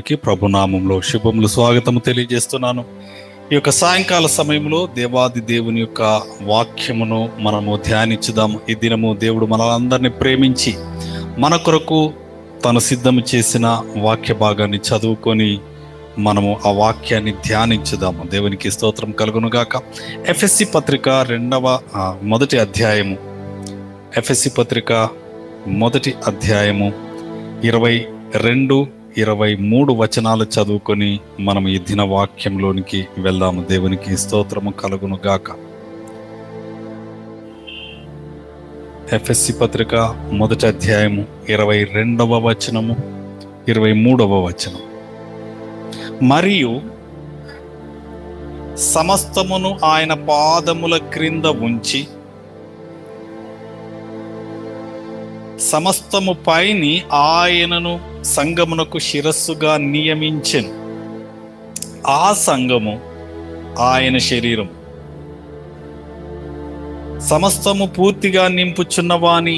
అందరికీ ప్రభునామంలో శుభములు స్వాగతము తెలియజేస్తున్నాను. ఈ యొక్క సాయంకాల సమయంలో దేవాది దేవుని యొక్క వాక్యమును మనము ధ్యానించుదాం. ఈ దినము దేవుడు మనలందరినీ ప్రేమించి మన కొరకు తను సిద్ధం చేసిన వాక్య భాగాన్ని చదువుకొని మనము ఆ వాక్యాన్ని ధ్యానించుదాము. దేవునికి స్తోత్రం కలుగునుగాక. ఎఫ్ఎస్సి పత్రిక మొదటి అధ్యాయము, ఎఫ్ఎస్సి పత్రిక మొదటి అధ్యాయము 22-23 వచనాలు చదువుకొని మనం ఈ దిన వాక్యంలోనికి వెళ్దాము. దేవునికి స్తోత్రము కలుగును గాక. ఎఫ్ఎస్సి పత్రిక మొదటి అధ్యాయము 22వ వచనము 23వ వచనం. మరియు సమస్తమును ఆయన పాదముల క్రింద ఉంచి సమస్తము పైని ఆయనను సంఘమునకు శిరస్సుగా నియమించెను. ఆ సంఘము ఆయన శరీరం. సమస్తము పూర్తిగా నింపుచున్నవాని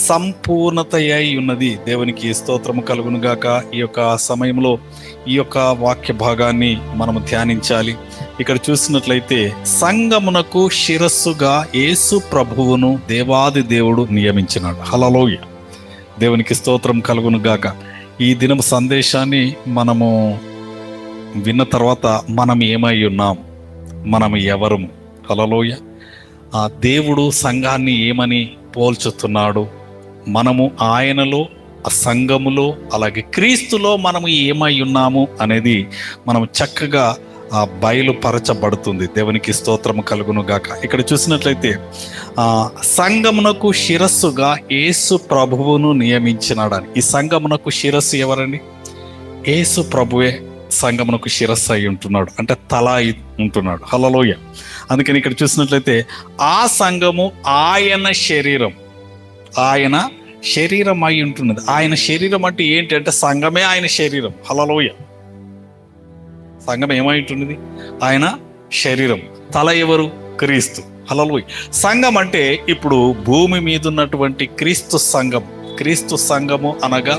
సంపూర్ణత అయి ఉన్నది. దేవునికి స్తోత్రము కలుగును గాక. ఈ యొక్క సమయంలో ఈ యొక్క వాక్య భాగాన్ని మనము ధ్యానించాలి. ఇక్కడ చూసినట్లయితే సంఘమునకు శిరస్సుగా యేసు ప్రభువును దేవాది దేవుడు నియమించినాడు. హల్లెలూయా. దేవునికి స్తోత్రం కలుగును గాక. ఈ దినము సందేశాన్ని మనము విన్న తర్వాత మనం ఏమై ఉన్నాం, మనం ఎవరము? హల్లెలూయా. ఆ దేవుడు సంఘాన్ని ఏమని పోల్చుతున్నాడు, మనము ఆయనలో, ఆ సంఘములో, అలాగే క్రీస్తులో మనము ఏమై ఉన్నాము అనేది మనం చక్కగా బయలుపరచబడుతుంది. దేవునికి స్తోత్రము కలుగును గాక. ఇక్కడ చూసినట్లయితే సంఘమునకు శిరస్సుగా యేసు ప్రభువును నియమించినాడని. ఈ సంఘమునకు శిరస్సు ఎవరండి? యేసు ప్రభువే సంఘమునకు శిరస్సు అయి ఉంటున్నాడు, అంటే తల అయి ఉంటున్నాడు. హల్లెలూయా. అందుకని ఇక్కడ చూసినట్లయితే ఆ సంఘము ఆయన శరీరం, ఆయన శరీరం అయి ఉంటున్నది. ఆయన శరీరం అంటే ఏంటి అంటే సంఘమే ఆయన శరీరం. హల్లెలూయా. సంఘం ఏమై ఉంటున్నది? ఆయన శరీరం. తల ఎవరు? క్రీస్తు. హల్లెలూయా. సంఘం అంటే ఇప్పుడు భూమి మీద ఉన్నటువంటి క్రీస్తు సంఘం. క్రీస్తు సంఘము అనగా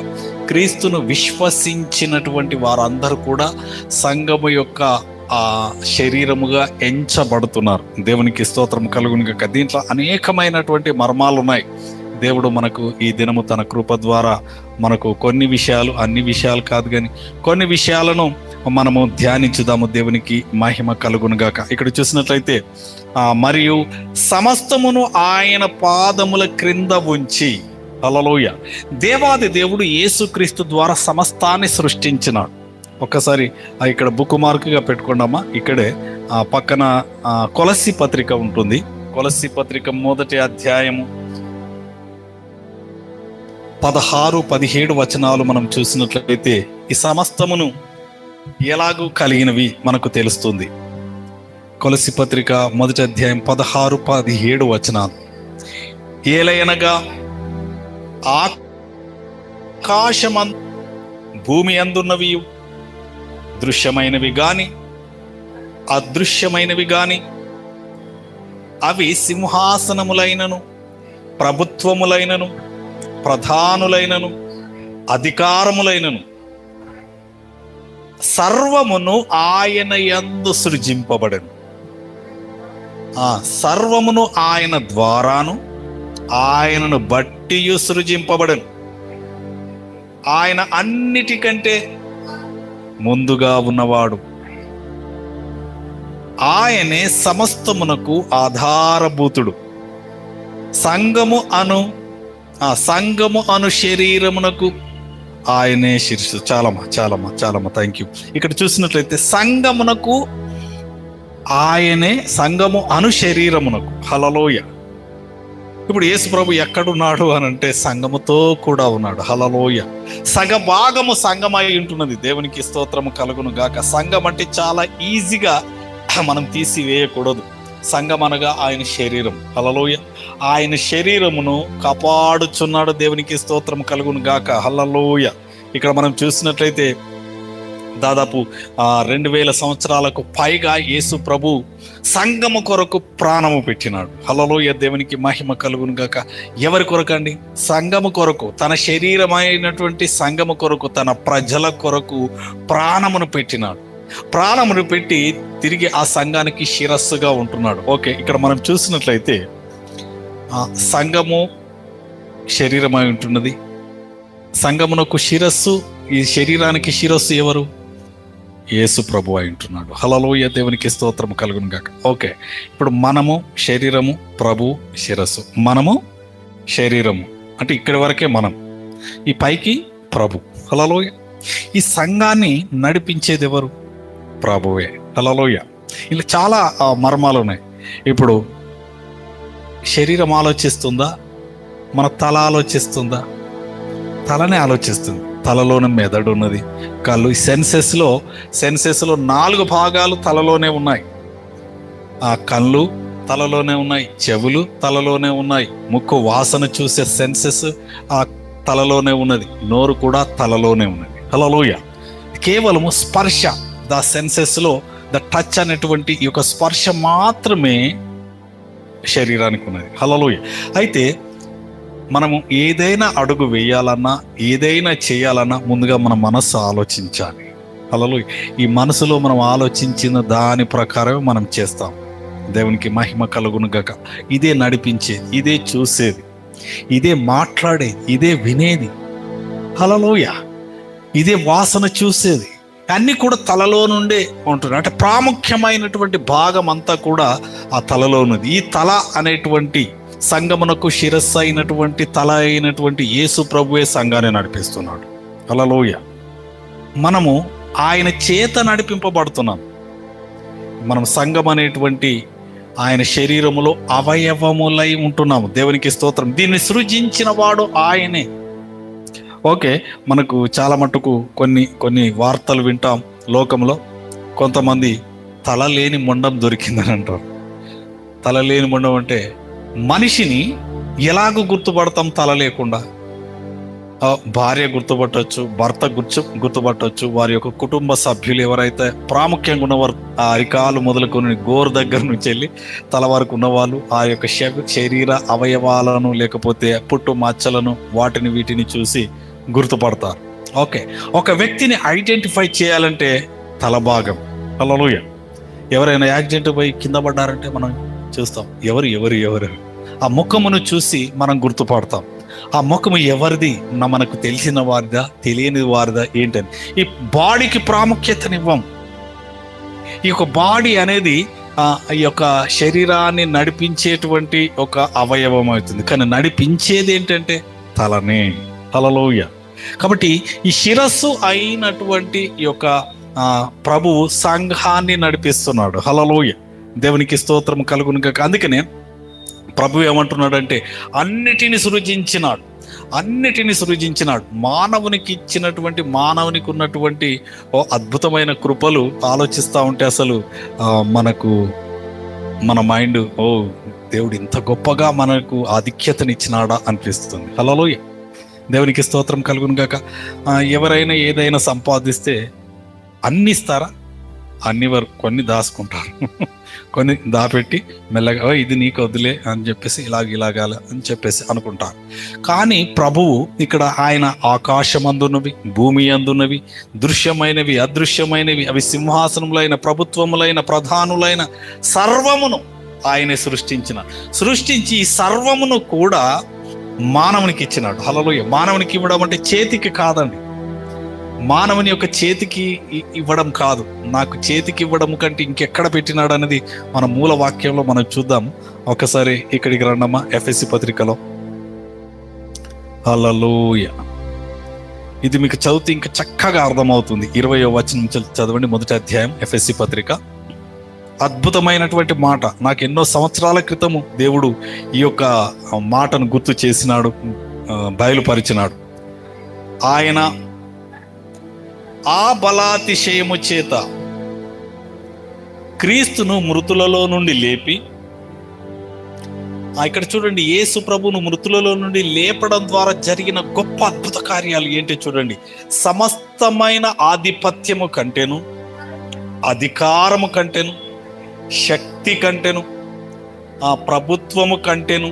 క్రీస్తును విశ్వసించినటువంటి వారందరూ కూడా సంఘము యొక్క శరీరముగా ఎంచబడుతున్నారు. దేవునికి స్తోత్రం కలుగును గాక. దీంట్లో అనేకమైనటువంటి మర్మాలు ఉన్నాయి. దేవుడు మనకు ఈ దినము తన కృప ద్వారా మనకు కొన్ని విషయాలు, అన్ని విషయాలు కాదు కానీ కొన్ని విషయాలను మనము ధ్యానించుదాము. దేవునికి మహిమ కలుగును గాక. ఇక్కడ చూసినట్లయితే మరియు సమస్తమును ఆయన పాదముల క్రింద ఉంచి. హల్లెలూయా. దేవాది దేవుడు యేసుక్రీస్తు ద్వారా సమస్తాన్ని సృష్టించినాడు. ఒక్కసారి ఇక్కడ బుక్ మార్కుగా పెట్టుకోండమ్మా. ఇక్కడే పక్కన కొలస్సీ పత్రిక ఉంటుంది. కొలస్సీ పత్రిక మొదటి అధ్యాయము 16-17 వచనాలు మనం చూసినట్లయితే ఈ సమస్తమును ఎలాగూ కలిగినవి మనకు తెలుస్తుంది. కొలస్సీ పత్రిక మొదటి అధ్యాయం 16-17 వచనాలు. ఏలయనగా ఆకాశమందు భూమి అందున్నవి, దృశ్యమైనవి గాని అదృశ్యమైనవి గాని, అవి సింహాసనములైనను ప్రభుత్వములైనను ప్రధానులైనను అధికారములైనను సర్వమును ఆయన యందు సృజింపబడెను. సర్వమును ఆయన ద్వారాను ఆయనను బట్టి సృజింపబడెను. ఆయన అన్నిటికంటే ముందుగా ఉన్నవాడు. ఆయనే సమస్తమునకు ఆధారభూతుడు. సంఘము అను శరీరమునకు ఆయనే శిరస్సు. చాలమ్మా. Thank you. ఇక్కడ చూసినట్లయితే సంఘమునకు ఆయనే, సంఘము అను శరీరమునకు. హల్లెలూయా. ఇప్పుడు యేసు ప్రభు ఎక్కడున్నాడు అని అంటే సంఘముతో కూడా ఉన్నాడు. హల్లెలూయా. సగభాగము సంఘమై ఉంటున్నది. దేవునికి స్తోత్రము కలుగును గాక. సంఘం అంటే చాలా ఈజీగా మనం తీసివేయకూడదు. సంఘం అనగా ఆయన శరీరం. హల్లెలూయా. ఆయన శరీరమును కాపాడుచున్నాడు. దేవునికి స్తోత్రం కలుగును గాక. హల్లెలూయా. ఇక్కడ మనం చూసినట్లయితే దాదాపు 2000 సంవత్సరాలకు పైగా యేసు ప్రభు సంఘము కొరకు ప్రాణము పెట్టినాడు. హల్లెలూయా, దేవునికి మహిమ కలుగును గాక. ఎవరి కొరకండి? సంఘము కొరకు, తన శరీరమైనటువంటి సంఘము కొరకు, తన ప్రజల కొరకు ప్రాణమును పెట్టినాడు. ప్రాణమును పెట్టి తిరిగి ఆ సంఘానికి శిరస్సుగా ఉంటున్నాడు. ఓకే, ఇక్కడ మనం చూసినట్లయితే సంఘము శరీరమై ఉంటున్నది. సంఘమునకు శిరస్సు, ఈ శరీరానికి శిరస్సు ఎవరు? యేసు ప్రభు అయి ఉంటున్నాడు. హల్లెలూయా, దేవునికి స్తోత్రం కలుగును గాక. ఓకే, ఇప్పుడు మనము శరీరము, ప్రభు శిరస్సు. మనము శరీరము అంటే ఇక్కడి వరకే మనం, ఈ పైకి ప్రభు. హల్లెలూయా. ఈ సంఘాన్ని నడిపించేది ఎవరు? ప్రభువే. హల్లెలూయా. ఇలా చాలా మర్మాలు ఉన్నాయి. ఇప్పుడు శరీరం ఆలోచిస్తుందా? మన తల ఆలోచిస్తుందా? తలనే ఆలోచిస్తుంది. తలలోనే మెదడు ఉన్నది, కళ్ళు. సెన్సెస్లో 4 భాగాలు తలలోనే ఉన్నాయి. ఆ కళ్ళు తలలోనే ఉన్నాయి, చెవులు తలలోనే ఉన్నాయి, ముక్కు వాసన చూసే సెన్సెస్ ఆ తలలోనే ఉన్నది, నోరు కూడా తలలోనే ఉన్నది. హల్లెలూయా. కేవలము స్పర్శ, ద సెన్సెస్లో ద టచ్ అనేటువంటి ఈ యొక్క స్పర్శ మాత్రమే శరీరానికి ఉన్నది. హల్లెలూయా. అయితే మనము ఏదైనా అడుగు వేయాలన్నా, ఏదైనా చేయాలన్నా ముందుగా మన మనస్సు ఆలోచించాలి. హల్లెలూయా. ఈ మనసులో మనం ఆలోచించిన దాని ప్రకారమే మనం చేస్తాం. దేవునికి మహిమ కలుగును గాక. ఇదే నడిపించేది, ఇదే చూసేది, ఇదే మాట్లాడేది, ఇదే వినేది. హల్లెలూయా. ఇదే వాసన చూసేది. అన్నీ కూడా తలలో నుండే ఉంటుంది. అంటే ప్రాముఖ్యమైనటువంటి భాగం అంతా కూడా ఆ తలలో ఉన్నది. ఈ తల అనేటువంటి సంఘమునకు శిరస్సు అయినటువంటి తల అయినటువంటి యేసు ప్రభువే సంఘాన్ని నడిపిస్తున్నాడు. హల్లెలూయా. మనము ఆయన చేత నడిపింపబడుతున్నాం. మనం సంఘం అనేటువంటి ఆయన శరీరములో అవయవములై ఉంటున్నాము. దేవునికి స్తోత్రం. దీన్ని సృజించిన వాడు ఆయనే. ఓకే, మనకు చాలా మట్టుకు కొన్ని వార్తలు వింటాం లోకంలో. కొంతమంది తల లేని మొండం దొరికిందని అంటారు. తల లేని మొండం అంటే మనిషిని ఎలాగో గుర్తుపడతాం తల లేకుండా? భార్య గుర్తుపట్టవచ్చు, భర్త గుర్తుపట్టవచ్చు, వారి యొక్క కుటుంబ సభ్యులు ఎవరైతే ప్రాముఖ్యంగా ఉన్నవారు, ఆ అరికాలు మొదలుకొని గోరు దగ్గర నుంచి వెళ్ళి తల వరకు ఉన్నవాళ్ళు ఆ యొక్క శరీర అవయవాలను లేకపోతే పుట్టు మచ్చలను వాటిని వీటిని చూసి గుర్తుపడతారు. ఓకే, ఒక వ్యక్తిని ఐడెంటిఫై చేయాలంటే తల భాగం. హల్లెలూయా. ఎవరైనా యాక్సిడెంట్ పోయి కింద పడ్డారంటే మనం చూస్తాం ఎవరు ఆ ముఖమును చూసి మనం గుర్తుపడతాం. ఆ ముఖము ఎవరిది, మనకు తెలిసిన వారిదా, తెలియని వారిదా ఏంటని. ఈ బాడీకి ప్రాముఖ్యతనివ్వం. ఈ యొక్క బాడీ అనేది ఈ యొక్క శరీరాన్ని నడిపించేటువంటి ఒక అవయవం అవుతుంది. కానీ నడిపించేది ఏంటంటే తలనే. హల్లెలూయా. కాబట్టి ఈ శిరస్సు అయినటువంటి ఈ యొక్క ప్రభువు సంఘాన్ని నడిపిస్తున్నాడు. హల్లెలూయా. దేవునికి స్తోత్రం కలుగును గాక. అందుకనే ప్రభు ఏమంటున్నాడంటే అన్నిటిని సృజించినాడు. మానవునికి ఉన్నటువంటి అద్భుతమైన కృపలు ఆలోచిస్తూ ఉంటే అసలు మన మైండ్ దేవుడు ఇంత గొప్పగా మనకు ఆధిక్యతనిచ్చినాడా అనిపిస్తుంది. హల్లెలూయా. దేవునికి స్తోత్రం కలుగును గాక. ఎవరైనా ఏదైనా సంపాదిస్తే అన్ని ఇస్తారా? అన్ని వరకు కొన్ని దాచుకుంటారు, కొన్ని దాపెట్టి మెల్లగా ఇది నీకు వదిలే అని చెప్పేసి ఇలాగాల అని చెప్పేసి అనుకుంటారు. కానీ ప్రభువు ఇక్కడ ఆయన ఆకాశమందున్నవి, భూమి అందున్నవి, దృశ్యమైనవి, అదృశ్యమైనవి, అవి సింహాసనములైన, ప్రభుత్వములైన, ప్రధానులైన సర్వమును ఆయనే సృష్టించి ఈ సర్వమును కూడా మానవునికి ఇచ్చినాడు. హల్లెలూయా. మానవునికి ఇవ్వడం అంటే చేతికి కాదండి. మానవుని యొక్క చేతికి ఇవ్వడం కాదు, నాకు చేతికి ఇవ్వడం కంటే ఇంకెక్కడ పెట్టినాడు అనేది మన మూల వాక్యంలో మనం చూద్దాము. ఒకసారి ఇక్కడికి రండమ్మా, ఎఫెసీ పత్రికలో. హల్లెలూయా. ఇది మీకు చదివితే ఇంకా చక్కగా అర్థమవుతుంది. 20వ వచనం చదవండి, మొదటి అధ్యాయం ఎఫెసీ పత్రిక. అద్భుతమైనటువంటి మాట. నాకు ఎన్నో సంవత్సరాల క్రితము దేవుడు ఈ యొక్క మాటను గుర్తు చేసినాడు, బయలుపరిచినాడు. ఆయన ఆ బలాతిశయము చేత క్రీస్తును మృతులలో నుండి లేపి ఇక్కడ చూడండి, యేసు ప్రభువును మృతులలో నుండి లేపడం ద్వారా జరిగిన గొప్ప అద్భుత కార్యాలు ఏంటి చూడండి. సమస్తమైన ఆధిపత్యము కంటేను, అధికారము కంటేను, శక్తి కంటేను, ఆ ప్రభుత్వము కంటేను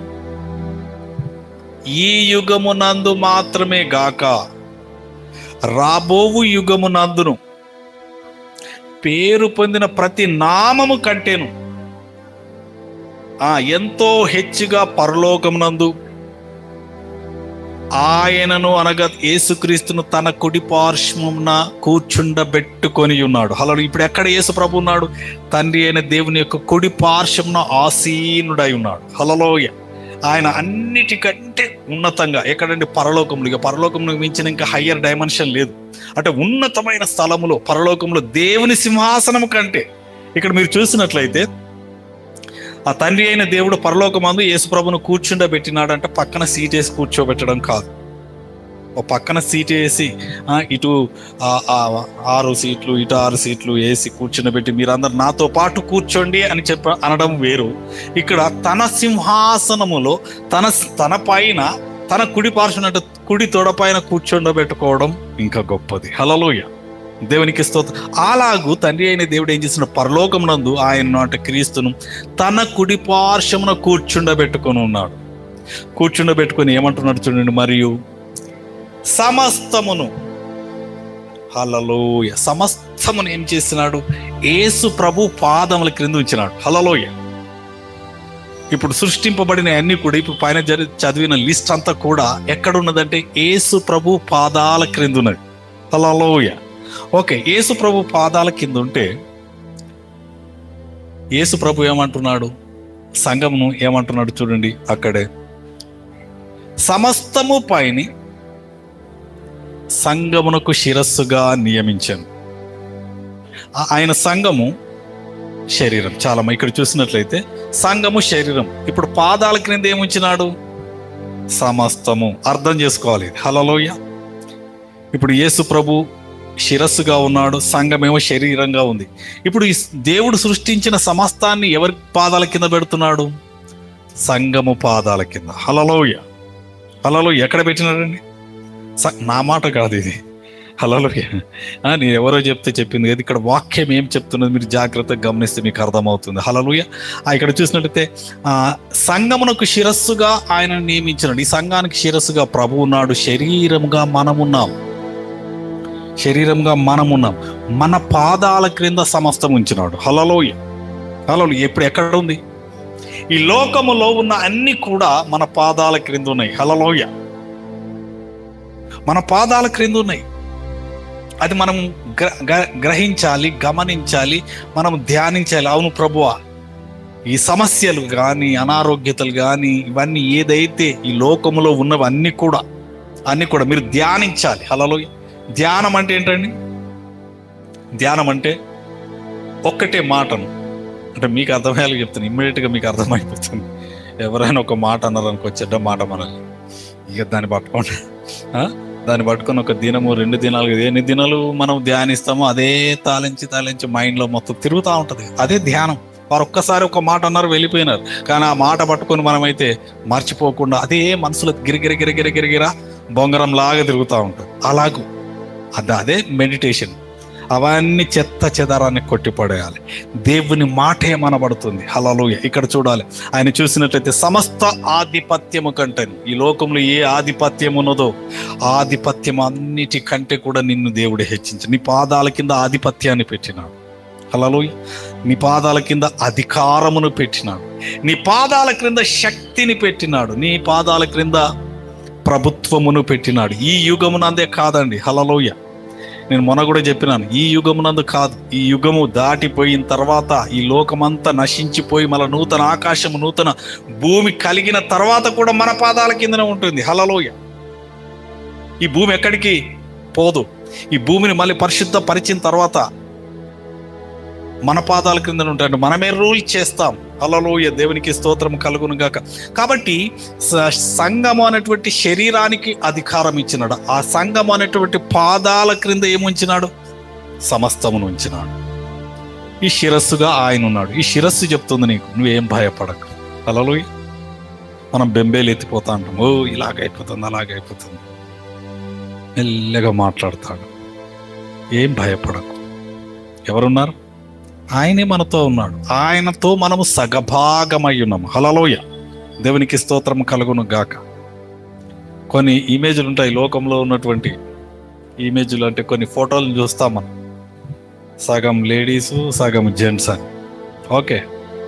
ఈ యుగమునందు మాత్రమే గాక రాబోవు యుగమునందును పేరు పొందిన ప్రతి నామము కంటేను ఎంతో హెచ్చుగా పరలోకమునందు ఆయనను అనగా యేసుక్రీస్తును తన కుడి పార్శ్వమున కూర్చుండబెట్టుకొని ఉన్నాడు. హలో, ఇప్పుడు ఎక్కడ యేసు ప్రభు ఉన్నాడు? తండ్రి అయిన దేవుని యొక్క కుడి పార్శ్వమున ఆసీనుడై ఉన్నాడు. హల్లెలూయా. ఆయన అన్నిటికంటే ఉన్నతంగా ఎక్కడంటే పరలోకములు. ఇక పరలోకమును మించిన ఇంకా హయ్యర్ డైమెన్షన్ లేదు. అంటే ఉన్నతమైన స్థలములో పరలోకంలో దేవుని సింహాసనము కంటే, ఇక్కడ మీరు చూసినట్లయితే ఆ తండ్రి అయిన దేవుడు పరలోకమందు యేసుప్రభును కూర్చుండబెట్టినాడు. అంటే పక్కన సీట్ వేసి కూర్చోబెట్టడం కాదు, ఓ పక్కన సీట్ వేసి ఇటు 6 సీట్లు ఇటు 6 సీట్లు వేసి కూర్చుండబెట్టి మీరందరు నాతో పాటు కూర్చోండి అని అనడం వేరు. ఇక్కడ తన సింహాసనములో తన పైన తన కుడి పార్శ్వన కుడి తొడ పైన కూర్చోబెట్టుకోవడం ఇంకా గొప్పది. హల్లెలూయా, దేవునికి స్తోత్రం. అలాగూ తండ్రి అయిన దేవుడు ఏం చేసిన, పరలోకమునందు ఆయన అంటే క్రీస్తును తన కుడి పార్శ్వమున కూర్చుండబెట్టుకొని ఉన్నాడు. కూర్చుండబెట్టుకొని ఏమంటున్నాడు చూడండి, మరియు సమస్తమును, హల్లెలూయా, సమస్తమును ఏం చేసినాడు? యేసు ప్రభు పాదముల క్రింద ఉంచినాడు. హల్లెలూయా. ఇప్పుడు సృష్టింపబడిన అన్ని కూడా ఇప్పుడు పైన చదివిన లిస్ట్ అంతా కూడా ఎక్కడున్నదంటే యేసు ప్రభు పాదాల క్రింద ఉన్నది. హల్లెలూయా. ఓకే, యేసు ప్రభు పాదాల కింద ఉంటే యేసు ప్రభు ఏమంటున్నాడు? సంఘమును ఏమంటున్నాడు చూడండి, అక్కడే సమస్తము పైని సంఘమునకు శిరస్సుగా నియమించాను. ఆయన సంఘము శరీరం. చాలా ఇక్కడ చూసినట్లయితే సంఘము శరీరం. ఇప్పుడు పాదాల క్రింద ఏముంచినాడు? సమస్తము. అర్థం చేసుకోవాలి. హల్లెలూయా. ఇప్పుడు యేసు ప్రభు శిరస్సుగా ఉన్నాడు, సంఘమేమో శరీరంగా ఉంది. ఇప్పుడు ఈ దేవుడు సృష్టించిన సమస్తాన్ని ఎవరి పాదాల కింద పెడుతున్నాడు? సంఘము పాదాల కింద. హల్లెలూయా. హల్లెలూయా. ఎక్కడ పెట్టినాడండి? నా మాట కాదు ఇది. హల్లెలూయా. నేను ఎవరో చెప్పింది కదా, ఇక్కడ వాక్యం ఏం చెప్తున్నది మీరు జాగ్రత్తగా గమనిస్తే మీకు అర్థమవుతుంది. హల్లెలూయా. ఇక్కడ చూసినట్లయితే సంఘమునకు శిరస్సుగా ఆయన నియమించినాడు. ఈ సంఘానికి శిరస్సుగా ప్రభు ఉన్నాడు. శరీరంగా మనమున్నాం. మన పాదాల క్రింద సమస్తం ఉంచినాడు. హల్లెలూయా. హల్లెలూయా. ఇప్పుడు ఎక్కడ ఉంది? ఈ లోకములో ఉన్న అన్ని కూడా మన పాదాల క్రింద ఉన్నాయి. హల్లెలూయా. మన పాదాల క్రింద ఉన్నాయి. అది మనం గ్రహించాలి, గమనించాలి, మనం ధ్యానించాలి. అవును ప్రభువా, ఈ సమస్యలు కానీ అనారోగ్యతలు కానీ ఇవన్నీ ఏదైతే ఈ లోకములో ఉన్నవన్నీ కూడా మీరు ధ్యానించాలి. హల్లెలూయా. ధ్యానం అంటే ఏంటండి? ధ్యానం అంటే ఒక్కటే మాటను, అంటే మీకు అర్థమయ్యేలా చెప్తాను, ఇమ్మీడియట్గా మీకు అర్థమైపోతుంది. ఎవరైనా ఒక మాట అన్నారనుకో, చెడ్డ మాట మనల్ని, ఇక దాన్ని పట్టుకొని ఒక దినము 2 దినాలు ఎన్ని దినాలు మనం ధ్యానిస్తామో అదే తాలించి మైండ్లో మొత్తం తిరుగుతూ ఉంటుంది. అదే ధ్యానం. వారు ఒక్కసారి ఒక మాట అన్నారు, వెళ్ళిపోయినారు. కానీ ఆ మాట పట్టుకొని మనమైతే మర్చిపోకుండా అదే మనసులో గిరిగిరా బొంగరం లాగా తిరుగుతూ ఉంటుంది. అలాగూ అదే మెడిటేషన్. అవన్నీ చెత్త చెదారాన్ని కొట్టిపడేయాలి. దేవుని మాట ఏమనబడుతుంది. హల్లెలూయా. ఇక్కడ చూడాలి, ఆయన చూసినట్లయితే సమస్త ఆధిపత్యము కంటే, ఈ లోకంలో ఏ ఆధిపత్యం ఉన్నదో ఆధిపత్యం అన్నిటికంటే కూడా నిన్ను దేవుడు హెచ్చించి నీ పాదాల కింద ఆధిపత్యాన్ని పెట్టినాడు. హల్లెలూయా. నీ పాదాల కింద అధికారమును పెట్టినాడు. నీ పాదాల క్రింద శక్తిని పెట్టినాడు. నీ పాదాల క్రింద ప్రభుత్వమును పెట్టినాడు. ఈ యుగమునందే కాదండి. హల్లెలూయా. నేను మొన్న కూడా చెప్పినాను, ఈ యుగమునందు కాదు, ఈ యుగము దాటిపోయిన తర్వాత, ఈ లోకమంతా నశించిపోయి మళ్ళీ నూతన ఆకాశము నూతన భూమి కలిగిన తర్వాత కూడా మన పాదాల కిందనే ఉంటుంది. హల్లెలూయా. ఈ భూమి ఎక్కడికి పోదు. ఈ భూమిని మళ్ళీ పరిశుద్ధపరిచిన తర్వాత మన పాదాల క్రింద ఉంటాయండి. మనమే రూల్ చేస్తాం. హల్లెలూయా. దేవునికి స్తోత్రం కలుగును గాక. కాబట్టి సంఘము అనేటువంటి శరీరానికి అధికారం ఇచ్చినాడు. ఆ సంఘము అనేటువంటి పాదాల క్రింద ఏముంచినాడు? సమస్తమును ఉంచినాడు. ఈ శిరస్సుగా ఆయన ఉన్నాడు. ఈ శిరస్సు చెప్తుంది నీకు, నువ్వేం భయపడకు. హల్లెలూయా. మనం బెంబేలు ఎత్తిపోతా ఉంటాం. ఓ ఇలాగైపోతుంది, అలాగైపోతుంది. మెల్లగా మాట్లాడతాడు. ఏం భయపడకు. ఎవరున్నారు? ఆయనే మనతో ఉన్నాడు. ఆయనతో మనము సగభాగమై ఉన్నాము. హల్లెలూయా. దేవునికి స్తోత్రం కలుగును గాక. కొన్ని ఇమేజ్లు ఉంటాయి లోకంలో ఉన్నటువంటి ఇమేజ్లు, అంటే కొన్ని ఫోటోలు చూస్తాం మనం, సగం లేడీసు సగం జెంట్స్ అని. ఓకే,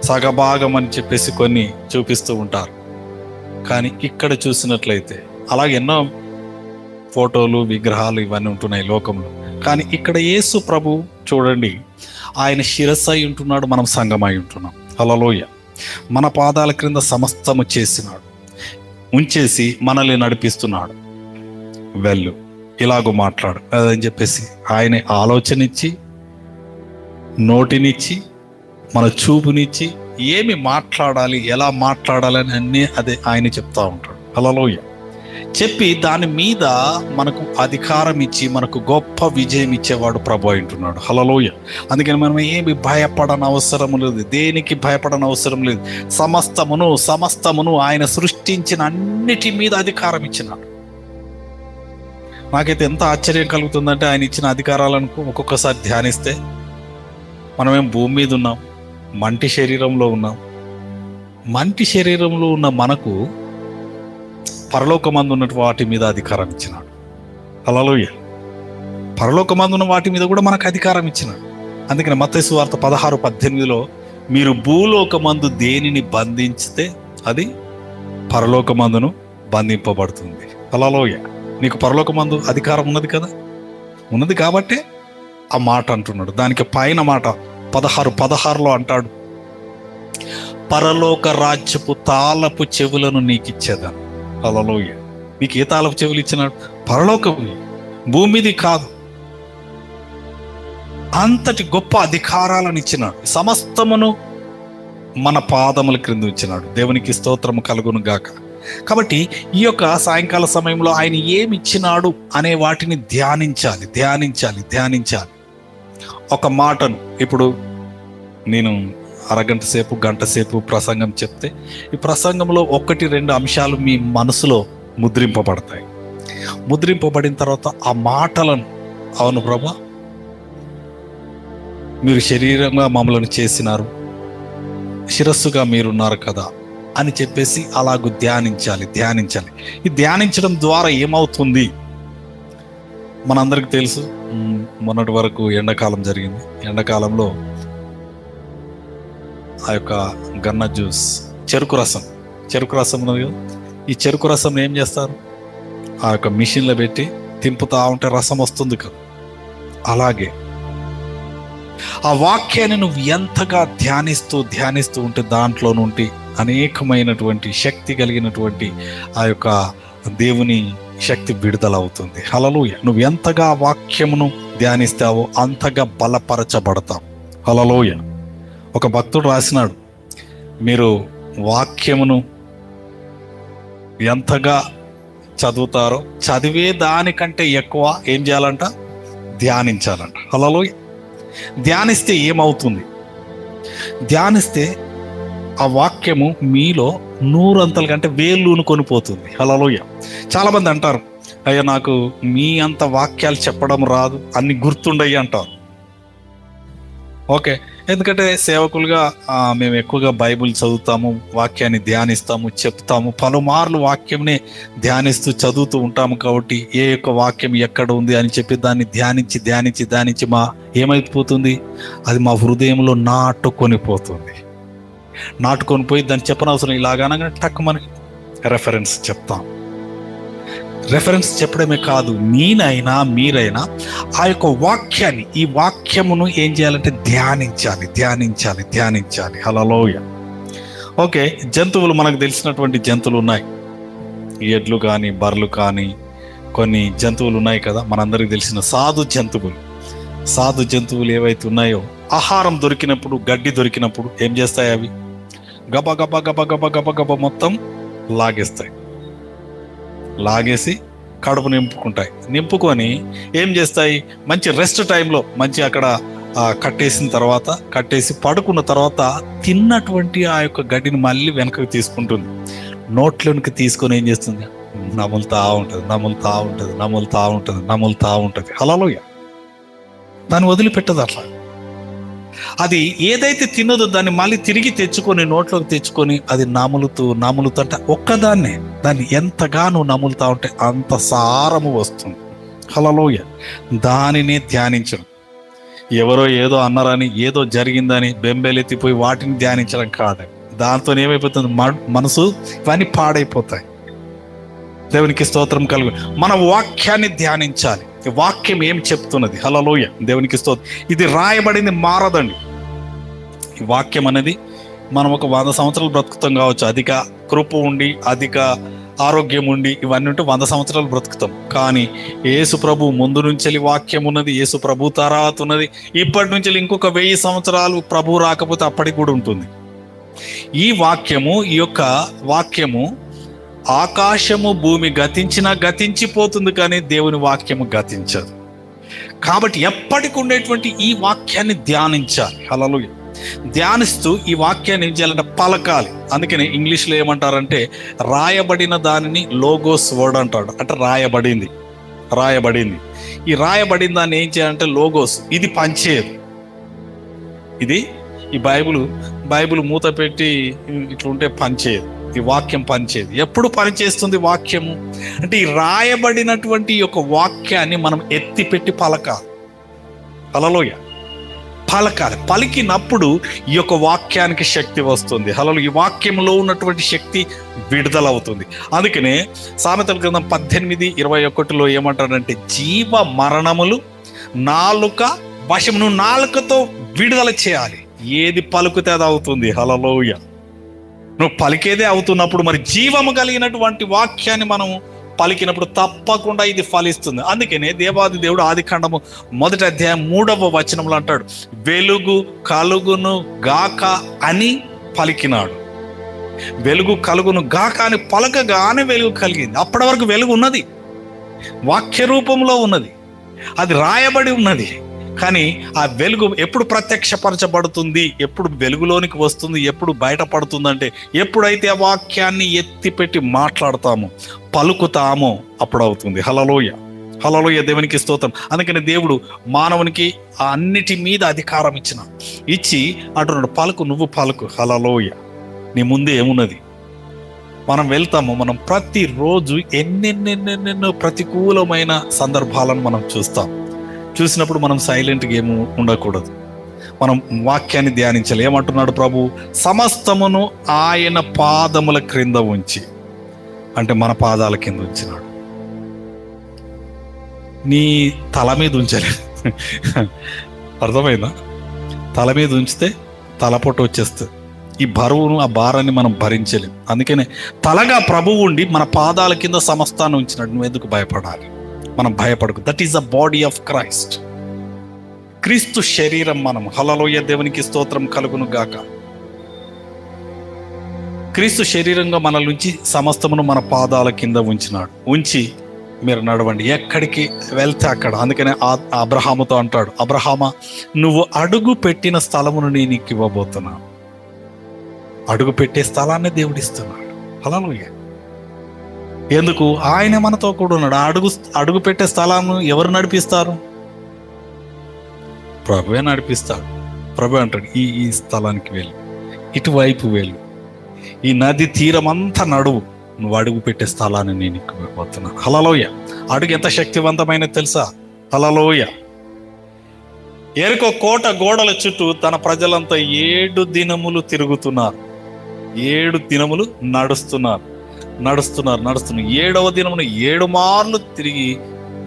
సగభాగం అని చెప్పేసి కొన్ని చూపిస్తూ ఉంటారు. కానీ ఇక్కడ చూసినట్లయితే అలాగే ఎన్నో ఫోటోలు, విగ్రహాలు ఇవన్నీ ఉంటున్నాయి లోకంలో. కానీ ఇక్కడ యేసు ప్రభు చూడండి, ఆయన శిరస్సు అయి ఉంటున్నాడు, మనం సంఘమై ఉంటున్నాం. హల్లెలూయా. మన పాదాల క్రింద సమస్తము చేసినాడు, ఉంచేసి మనల్ని నడిపిస్తున్నాడు. వెళ్ళు, ఇలాగూ మాట్లాడు అని చెప్పేసి ఆయనే ఆలోచన ఇచ్చి, నోటినిచ్చి, మన చూపునిచ్చి, ఏమి మాట్లాడాలి, ఎలా మాట్లాడాలని అన్నీ అదే ఆయన చెప్తా ఉంటాడు. హల్లెలూయా. చెప్పి దాని మీద మనకు అధికారం ఇచ్చి మనకు గొప్ప విజయం ఇచ్చేవాడు ప్రభు అంటున్నాడు. హల్లెలూయా. అందుకని మనం ఏమి భయపడని అవసరం లేదు, దేనికి భయపడని అవసరం లేదు. సమస్తమును ఆయన సృష్టించిన అన్నిటి మీద అధికారం ఇచ్చినాడు. నాకైతే ఎంత ఆశ్చర్యం కలుగుతుందంటే ఆయన ఇచ్చిన అధికారాలను ఒక్కొక్కసారి ధ్యానిస్తే, మనమేం భూమి మీద ఉన్నాం, మంటి శరీరంలో ఉన్నాం. మంటి శరీరంలో ఉన్న మనకు పరలోకమందు ఉన్న వాటి మీద అధికారం ఇచ్చినాడు. హల్లెలూయా. పరలోకమందు ఉన్న వాటి మీద కూడా మనకు అధికారం ఇచ్చినాడు. అందుకని మత్తయి సువార్త 16:18 మీరు భూలోకమందు దేనిని బంధించితే అది పరలోకమందును బంధింపబడుతుంది. హల్లెలూయా. నీకు పరలోకమందు అధికారం ఉన్నది కదా, ఉన్నది కాబట్టే ఆ మాట అంటున్నాడు. దానికి పైన మాట 16:16 అంటాడు, పరలోక రాజ్యపు తాళపు చెవులను నీకు ఇచ్చేదాను. హల్లెలూయా. నీకు ఏ తాళపు చెవులు ఇచ్చినాడు? పరలోకపు, భూమిది కాదు. అంతటి గొప్ప అధికారాలను ఇచ్చినాడు. సమస్తమును మన పాదముల క్రింద ఇచ్చినాడు. దేవునికి స్తోత్రము కలుగును గాక. కాబట్టి ఈ యొక్క సాయంకాల సమయంలో ఆయన ఏమి ఇచ్చినాడు అనే వాటిని ధ్యానించాలి. ఒక మాటను ఇప్పుడు నేను అరగంట సేపు, గంట సేపు ప్రసంగం చెప్తే, ఈ ప్రసంగంలో 1-2 అంశాలు మీ మనసులో ముద్రింపబడతాయి. ముద్రింపబడిన తర్వాత ఆ మాటలను, అవును ప్రభా, మీరు శరీరంగా మమ్మల్ని చేసినారు, శిరస్సుగా మీరున్నారు కదా అని చెప్పేసి అలాగూ ధ్యానించాలి. ఈ ధ్యానించడం ద్వారా ఏమవుతుంది? మనందరికి తెలుసు, మొన్నటి వరకు ఎండాకాలం జరిగింది. ఎండాకాలంలో ఆ యొక్క గన్న జ్యూస్, చెరుకు రసం ఉన్నది కదా, ఈ చెరుకు రసం ఏం చేస్తారు? ఆ యొక్క మిషన్లో పెట్టి తింపుతా ఉంటే రసం వస్తుంది కదా. అలాగే ఆ వాక్యాన్ని నువ్వు ఎంతగా ధ్యానిస్తూ ఉంటే దాంట్లో నుండి అనేకమైనటువంటి శక్తి కలిగినటువంటి ఆ యొక్క దేవుని శక్తి విడుదలవుతుంది. హల్లెలూయా. నువ్వు ఎంతగా వాక్యమును ధ్యానిస్తావో అంతగా బలపరచబడతావు. హల్లెలూయా. ఒక భక్తుడు రాసినాడు, మీరు వాక్యమును ఎంతగా చదువుతారో చదివే దానికంటే ఎక్కువ ఏం చేయాలంట? ధ్యానించాలంట. హల్లెలూయా. ధ్యానిస్తే ఏమవుతుంది? ధ్యానిస్తే ఆ వాక్యము మీలో 100 అంతల కంటే వేళ్ళూను కొనిపోతుంది. హల్లెలూయా. చాలా మంది అంటారు, అయ్యా నాకు మీ అంత వాక్యాలు చెప్పడం రాదు, అన్ని గుర్తుండయి అంటారు. ఓకే, ఎందుకంటే సేవకులుగా మేము ఎక్కువగా బైబిల్ చదువుతాము, వాక్యాన్ని ధ్యానిస్తాము, చెప్తాము, పలుమార్లు వాక్యంని ధ్యానిస్తూ చదువుతూ ఉంటాము. కాబట్టి ఏ యొక్క వాక్యం ఎక్కడ ఉంది అని చెప్పి దాన్ని ధ్యానించి ఏమైపోతుంది? అది మా హృదయంలో నాటుకొని పోయి దాన్ని చెప్పనవసరం, ఇలాగనగానే టక్కుమని రెఫరెన్స్ చెప్తాం. రెఫరెన్స్ చెప్పడమే కాదు, నేనైనా మీరైనా ఆ యొక్క వాక్యాన్ని, ఈ వాక్యమును ఏం చేయాలంటే ధ్యానించాలి. హల్లెలూయా. ఓకే, జంతువులు, మనకు తెలిసినటువంటి జంతువులు ఉన్నాయి. ఎడ్లు కానీ, బర్రెలు కానీ, కొన్ని జంతువులు ఉన్నాయి కదా, మనందరికి తెలిసిన సాధు జంతువులు ఏవైతే ఉన్నాయో, ఆహారం దొరికినప్పుడు, గడ్డి దొరికినప్పుడు ఏం చేస్తాయి? అవి గబ మొత్తం లాగేసి కడుపు నింపుకొని ఏం చేస్తాయి? మంచి రెస్ట్ టైంలో మంచి అక్కడ కట్టేసి పడుకున్న తర్వాత తిన్నటువంటి ఆ యొక్క గడ్డిని మళ్ళీ వెనకకు తీసుకుంటుంది. నోట్లోనికి తీసుకొని ఏం చేస్తుంది? నములుతా ఉంటుంది, నములుతా ఉంటుంది, నములుతా ఉంటుంది, నములుతా ఉంటుంది. హల్లెలూయ. దాన్ని వదిలిపెట్టదు అట్లా. అది ఏదైతే తిన్నదో దాన్ని మళ్ళీ తిరిగి తెచ్చుకొని నోట్లోకి తెచ్చుకొని అది నములుతూ అంటే ఒక్కదాన్నే దాన్ని ఎంతగానో నములుతా ఉంటే అంత సారము వస్తుంది. హల్లెలూయ. దానినే ధ్యానించడం. ఎవరో ఏదో అన్నారని, ఏదో జరిగిందని బెంబేలెత్తిపోయి వాటిని ధ్యానించడం కాదు. దాంతో ఏమైపోతుంది? మనసు ఇవన్నీ పాడైపోతాయి. దేవునికి స్తోత్రం కలుగు. మన వాక్యాన్ని ధ్యానించాలి. ఈ వాక్యం ఏం చెప్తున్నది? హల్లెలూయ. దేవునికి స్తోత్రం. ఇది రాయబడింది, మారదండి. ఈ వాక్యం అనేది మనం ఒక 100 సంవత్సరాలు బ్రతుకుతాం కావచ్చు. అధిక కృప ఉండి, అధిక ఆరోగ్యం ఉండి, ఇవన్నీ ఉంటే 100 సంవత్సరాలు బ్రతుకుతాం. కానీ యేసు ప్రభు ముందు నుంచి వాక్యం ఉన్నది, యేసు ప్రభు తర్వాత ఉన్నది. ఇప్పటి నుంచి ఇంకొక 1000 సంవత్సరాలు ప్రభు రాకపోతే అప్పటికి కూడా ఉంటుంది. ఈ వాక్యము, ఈ యొక్క వాక్యము ఆకాశము భూమి గతించినా గతించిపోతుంది, కానీ దేవుని వాక్యము గతించదు. కాబట్టి ఎప్పటికి ఉండేటువంటి ఈ వాక్యాన్ని ధ్యానించాలి. హల్లెలూయా. ధ్యానిస్తూ ఈ వాక్యాన్ని ఏం చేయాలంటే పలకాలి. అందుకని ఇంగ్లీష్లో ఏమంటారంటే రాయబడిన దానిని లోగోస్ వర్డ్ అంటాడు. అంటే రాయబడింది. ఈ రాయబడిన దాన్ని ఏం చేయాలంటే లోగోస్. ఇది పనిచేయదు. ఇది ఈ బైబిల్ మూత పెట్టి ఇట్లుంటే పనిచేయదు. ఈ వాక్యం పనిచేయదు. ఎప్పుడు పనిచేస్తుంది వాక్యము అంటే ఈ రాయబడినటువంటి యొక్క వాక్యాన్ని మనం ఎత్తిపెట్టి పలకాలి. హల్లెలూయా. పలకాలి. పలికినప్పుడు ఈ యొక్క వాక్యానికి శక్తి వస్తుంది. హల్లెలూయా. ఈ వాక్యంలో ఉన్నటువంటి శక్తి విడుదలవుతుంది. అందుకనే సామెతల గ్రంథం 18:21 ఏమంటాడంటే జీవ మరణములు నాలుక వశం. నువ్వు నాలుకతో విడుదల చేయాలి. ఏది పలుకుతే అది అవుతుంది. హల్లెలూయా. నువ్వు పలికేదే అవుతున్నప్పుడు మరి జీవము కలిగినటువంటి వాక్యాన్ని మనం పలికినప్పుడు తప్పకుండా ఇది ఫలిస్తుంది. అందుకనే దేవాది దేవుడు ఆదికాండము 1వ అధ్యాయం 3వ వచనంలో అంటాడు, వెలుగు కలుగును గాక అని పలికినాడు. వెలుగు కలుగును గాక అని పలకగానే వెలుగు కలిగింది. అప్పటి వరకు వెలుగు ఉన్నది, వాక్య రూపంలో ఉన్నది, అది రాయబడి ఉన్నది. కానీ ఆ వెలుగు ఎప్పుడు ప్రత్యక్షపరచబడుతుంది, ఎప్పుడు వెలుగులోనికి వస్తుంది, ఎప్పుడు బయటపడుతుందంటే ఎప్పుడైతే ఆ వాక్యాన్ని ఎత్తిపెట్టి మాట్లాడతామో, పలుకుతామో అప్పుడు అవుతుంది. హల్లెలూయా. దేవునికి స్తోత్రం. అందుకని దేవుడు మానవునికి అన్నిటి మీద అధికారం ఇచ్చి అంటున్నాడు, పలుకు, నువ్వు పలుకు. హల్లెలూయా. నీ ముందే ఏమున్నది? మనం వెళ్తాము. మనం ప్రతిరోజు ఎన్నెన్నెన్నెన్నెన్నో ప్రతికూలమైన సందర్భాలను మనం చూసినప్పుడు మనం సైలెంట్గా ఏమి ఉండకూడదు. మనం వాక్యాన్ని ధ్యానించాలి. ఏమంటున్నాడు ప్రభు? సమస్తమును ఆయన పాదముల క్రింద ఉంచి, అంటే మన పాదాల కింద ఉంచినాడు. నీ తల మీద ఉంచలేదు. అర్థమైందా? తల మీద ఉంచితే తలపొట్టు వచ్చేస్తుంది. ఈ బరువును, ఆ భారాన్ని మనం భరించలేం. అందుకనే తలగా ప్రభువు ఉండి మన పాదాల కింద సమస్తాన్ని ఉంచినాడు. నువ్వు ఎందుకు భయపడాలి? మనం భయపడకు. That is the body of Christ. క్రీస్తు శరీరం మనం. హల్లెలూయా. దేవునికి స్తోత్రం కలుగును గాక. క్రీస్తు శరీరంగా మన నుంచి సమస్తమును మన పాదాల కింద ఉంచి మీరు నడవండి, ఎక్కడికి వెళ్తే అక్కడ. అందుకనే అబ్రహాముతో అంటాడు, అబ్రహామా, నువ్వు అడుగు పెట్టిన స్థలమును నేను నీకు ఇవ్వబోతున్నాను. అడుగు పెట్టే స్థలాన్ని దేవుడిస్తున్నాడు. హల్లెలూయా. ఎందుకు? ఆయన మనతో కూడా ఉన్నాడు. అడుగు పెట్టే స్థలాన్ని ఎవరు నడిపిస్తారు? ప్రభువే నడిపిస్తాడు. ప్రభు అంటాడు, ఈ స్థలానికి వెళ్ళు, ఇటువైపు వెళ్ళు, ఈ నది తీరం అంతా నడువు, నువ్వు అడుగు పెట్టే స్థలాన్ని నేను ఇవ్వబోతున్నాను. హల్లెలూయా. అడుగు ఎంత శక్తివంతమైనది తెలుసా? హల్లెలూయా. ఎరుకో కోట గోడల చుట్టూ తన ప్రజలంతా 7 దినములు తిరుగుతున్నారు. 7 దినములు నడుస్తున్నారు. 7వ దినమున 7 మార్లు తిరిగి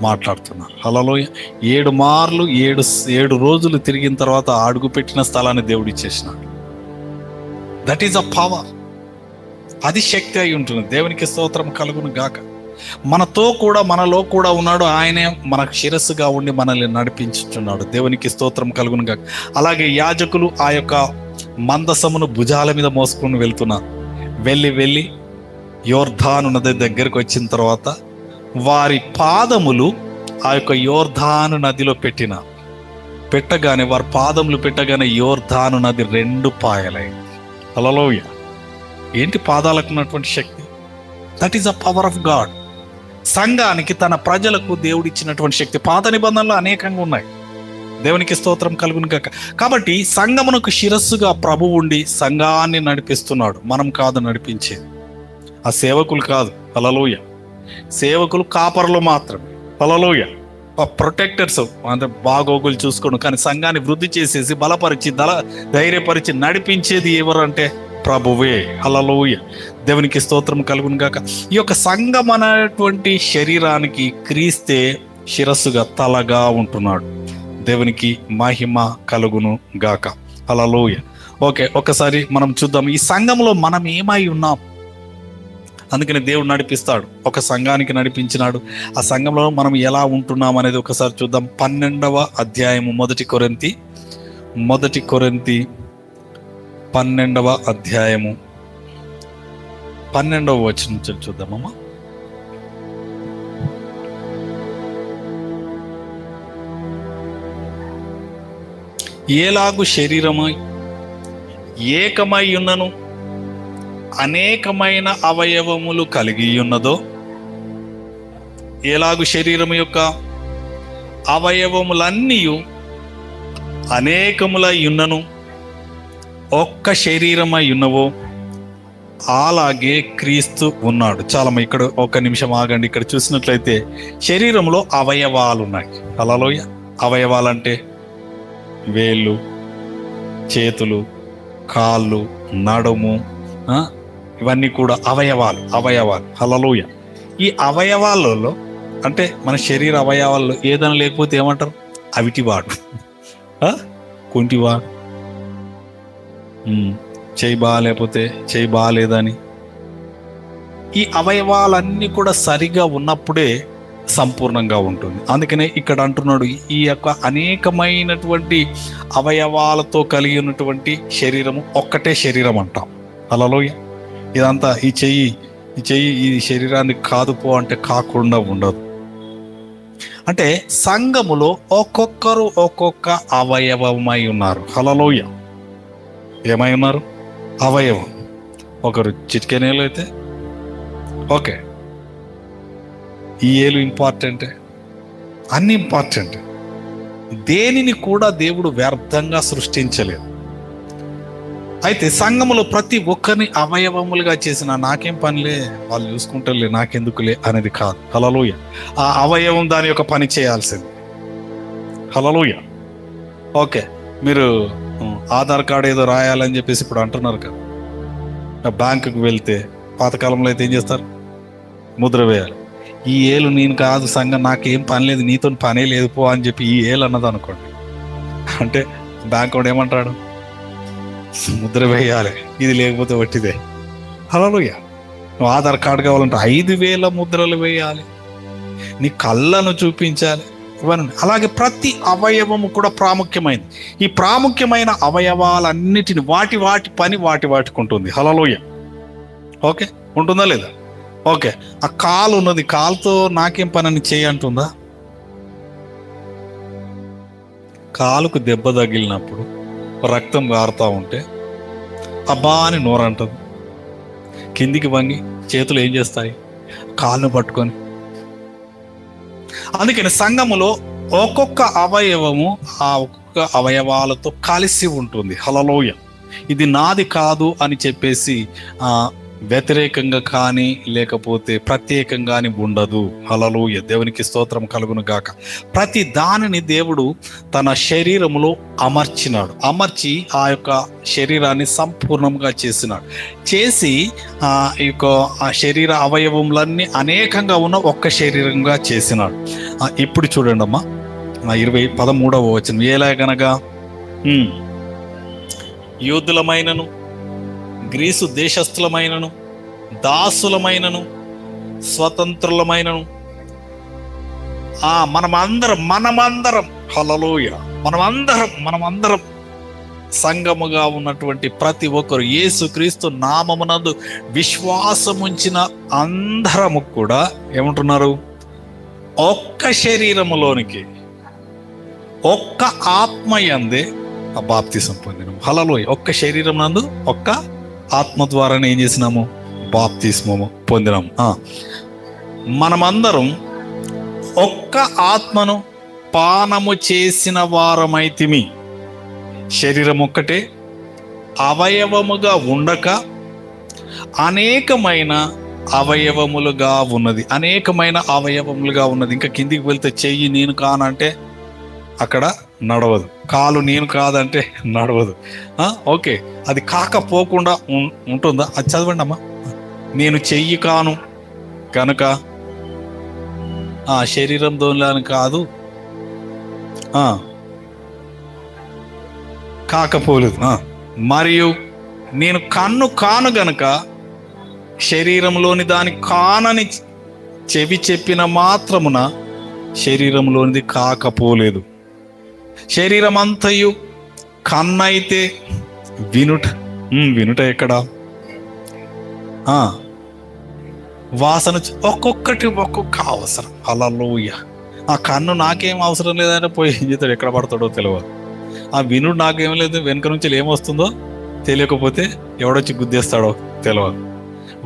మాట్లాడుతున్నారు. హల్లెలూయా. 7 మార్లు 7 రోజులు తిరిగిన తర్వాత అడుగు పెట్టిన స్థలాన్ని దేవుడు ఇచ్చేసినాడు. That is a power. అది శక్తి అయి ఉంటుంది. దేవునికి స్తోత్రం కలుగును గాక. మనలో కూడా ఉన్నాడు. ఆయనే మనకు శిరస్సుగా ఉండి మనల్ని నడిపించుచున్నాడు. దేవునికి స్తోత్రం కలుగును గాక. అలాగే యాజకులు ఆ యొక్క మందసమును భుజాల మీద మోసుకొని వెళ్తున్నారు. వెళ్ళి యోర్ధాను నది దగ్గరకు వచ్చిన తర్వాత వారి పాదములు ఆ యొక్క యోర్ధాను నదిలో పెట్టగానే వారి పాదములు పెట్టగానే యోర్ధాను నది 2 పాయలైంది. హల్లెలూయా. ఏంటి పాదాలకు ఉన్నటువంటి శక్తి? That is the power of God. సంఘానికి తన ప్రజలకు దేవుడు ఇచ్చినటువంటి శక్తి పాత నిబంధనలు అనేకంగా ఉన్నాయి. దేవునికి స్తోత్రం కలుగును గాక. కాబట్టి సంఘమునకు శిరస్సుగా ప్రభు ఉండి సంఘాన్ని నడిపిస్తున్నాడు. మనం కాదు నడిపించేది, ఆ సేవకులు కాదు. హల్లెలూయా. సేవకులు కాపరులు మాత్రమే. హల్లెలూయా. ప్రొటెక్టర్స్ అంటే బాగోగులు చూసుకోండి, కానీ సంఘాన్ని వృద్ధి చేసేసి బలపరిచి ధైర్యపరిచి నడిపించేది ఎవరు అంటే ప్రభువే. హల్లెలూయా. దేవునికి స్తోత్రం కలుగును గాక. ఈ యొక్క సంఘం అనేటువంటి శరీరానికి క్రీస్తే శిరస్సుగా తలగా ఉంటున్నాడు. దేవునికి మహిమ కలుగును గాక. హల్లెలూయా. ఓకే, ఒకసారి మనం చూద్దాం ఈ సంఘంలో మనం ఏమై ఉన్నాం. అందుకని దేవుడు నడిపిస్తాడు, ఒక సంఘానికి నడిపించినాడు. ఆ సంఘంలో మనం ఎలా ఉంటున్నాం అనేది ఒకసారి చూద్దాం. 12వ అధ్యాయము మొదటి కొరింథీ 12వ అధ్యాయము 12వ వచనం చూద్దామమ్మా. ఏలాగు శరీరమై ఏకమై ఉన్నను అనేకమైన అవయవములు కలిగి ఉన్నదో, ఎలాగు శరీరము యొక్క అవయవములన్నీ అనేకములై ఉన్నను ఒక్క శరీరమై ఉన్నవో, అలాగే క్రీస్తు ఉన్నాడు. చాలా ఇక్కడ ఒక నిమిషం ఆగండి. ఇక్కడ చూసినట్లయితే శరీరంలో అవయవాలు ఉన్నాయి. హల్లెలూయా. అవయవాలంటే వేళ్ళు, చేతులు, కాళ్ళు, నడుము, ఇవన్నీ కూడా అవయవాలు. హల్లెలూయా. ఈ అవయవాలలో అంటే మన శరీర అవయవాల్లో ఏదైనా లేకపోతే ఏమంటారు? అవిటివాడు, కుంటివాడు, చేయి బాగాలేకపోతే చేయి బాగాలేదని. ఈ అవయవాలన్నీ కూడా సరిగా ఉన్నప్పుడే సంపూర్ణంగా ఉంటుంది. అందుకనే ఇక్కడ అంటున్నాడు, ఈ యొక్క అనేకమైనటువంటి అవయవాలతో కలిగి ఉన్నటువంటి శరీరము ఒక్కటే శరీరం అంటాం. హల్లెలూయా. ఇదంతా ఈ చెయ్యి ఈ శరీరానికి కాదుపో అంటే కాకుండా ఉండదు. అంటే సంఘములో ఒక్కొక్కరు ఒక్కొక్క అవయవమై ఉన్నారు. హల్లెలూయా. ఏమై ఉన్నారు? అవయవం. ఒకరు చిటికెనేలు అయితే ఓకే, ఈ ఏలు ఇంపార్టెంటే, అన్ని ఇంపార్టెంట్. దేనిని కూడా దేవుడు వ్యర్థంగా సృష్టించలేదు. అయితే సంఘములో ప్రతి ఒక్కరిని అవయవములుగా చేసిన నాకేం పనిలే, వాళ్ళు చూసుకుంటారులే, నాకెందుకులే అనేది కాదు. హల్లెలూయా. ఆ అవయవం దాని యొక్క పని చేయాల్సింది. హల్లెలూయా. ఓకే, మీరు ఆధార్ కార్డు ఏదో రాయాలని చెప్పేసి ఇప్పుడు అంటున్నారు కదా, బ్యాంకుకి వెళ్తే పాతకాలంలో అయితే ఏం చేస్తారు? ముద్ర వేయాలి. ఈ ఏలు నేను కాదు, సంఘం నాకేం పని లేదు, నీతో పనే లేదు పో అని చెప్పి ఈ ఏలు అన్నది అనుకోండి, అంటే బ్యాంక్ వాడు ఏమంటాడు? ముద్ర వేయాలి, ఇది లేకపోతే వట్టిదే. హల్లెలూయా. నువ్వు ఆధార్ కార్డు కావాలంటే 5,000 ముద్రలు వేయాలి, నీ కళ్ళను చూపించాలి, ఇవన్నీ. అలాగే ప్రతి అవయవము కూడా ప్రాముఖ్యమైనది. ఈ ప్రాముఖ్యమైన అవయవాలన్నిటిని వాటి పని వాటికి ఉంటుంది. హల్లెలూయా. ఓకే, ఉంటుందా లేదా? ఓకే, ఆ కాలు ఉన్నది, కాలుతో నాకేం పని అని చేయి అంటుందా? కాలుకు దెబ్బ తగిలినప్పుడు రక్తం గారుతూ ఉంటే అబ్బా అని నోరంటది, కిందికి వంగి చేతులు ఏం చేస్తాయి? కాలును పట్టుకొని. అందుకని సంఘములో ఒక్కొక్క అవయవము ఆ ఒక్కొక్క అవయవాలతో కలిసి ఉంటుంది. హల్లెలూయా. ఇది నాది కాదు అని చెప్పేసి వ్యతిరేకంగా కానీ లేకపోతే ప్రత్యేకంగాని ఉండదు. హల్లెలూయా. దేవునికి స్తోత్రం కలుగును గాక. ప్రతి దానిని దేవుడు తన శరీరములో అమర్చినాడు. అమర్చి ఆ యొక్క శరీరాన్ని సంపూర్ణంగా చేసినాడు. చేసి ఈ యొక్క ఆ శరీర అవయవములన్నీ అనేకంగా ఉన్న ఒక్క శరీరంగా చేసినాడు. ఇప్పుడు చూడండి అమ్మా, 13వ వచనం. ఎలాగనగా యూదులమైనను గ్రీసు దేశస్థులమైనను దాసులమైనను స్వతంత్రులమైనను మనమందరం హల్లెలూయా, మనమందరం సంఘముగా ఉన్నటువంటి ప్రతి ఒక్కరు యేసుక్రీస్తు నామమునందు విశ్వాసముంచిన అందరము కూడా ఏమంటున్నారు? ఒక్క శరీరములోనికి ఒక్క ఆత్మయందే బాప్తిసం పొందినాము. హల్లెలూయా. ఒక్క శరీరం నందు ఒక్క ఆత్మ ద్వారానే ఏం చేసినాము? బాప్తిస్మము పొందినాం. మనమందరం ఒక్క ఆత్మను పానము చేసిన వారమైతిమి. శరీరం ఒక్కటే అవయవముగా ఉండక అనేకమైన అవయవములుగా ఉన్నది. ఇంకా కిందికి వెళ్తే చెయ్యి నేను కానంటే అక్కడ నడవదు, కాలు నేను కాదంటే నడవదు. ఓకే, అది కాకపోకుండా ఉంటుందా? అది చదవండి అమ్మా. నేను చెయ్యి కాను కనుక శరీరం దోలాని కాదు, కాకపోలేదు. మరియు నేను కన్ను కాను గనుక శరీరంలోని దాని కానని చెవి చెప్పిన మాత్రమున శరీరంలోనిది కాకపోలేదు. శరీరం అంతయు కన్నైతే వినుట ఎక్కడ? వాసన ఒక్కొక్క అవసరం. హల్లెలూయ. ఆ కన్ను నాకేం అవసరం లేదంటే పోయి ఏం చేస్తాడు, ఎక్కడ పడతాడో తెలియదు. ఆ వినుడు నాకేం లేదు, వెనుక నుంచి ఏమొస్తుందో తెలియకపోతే ఎవడొచ్చి గుద్దేస్తాడో తెలియదు.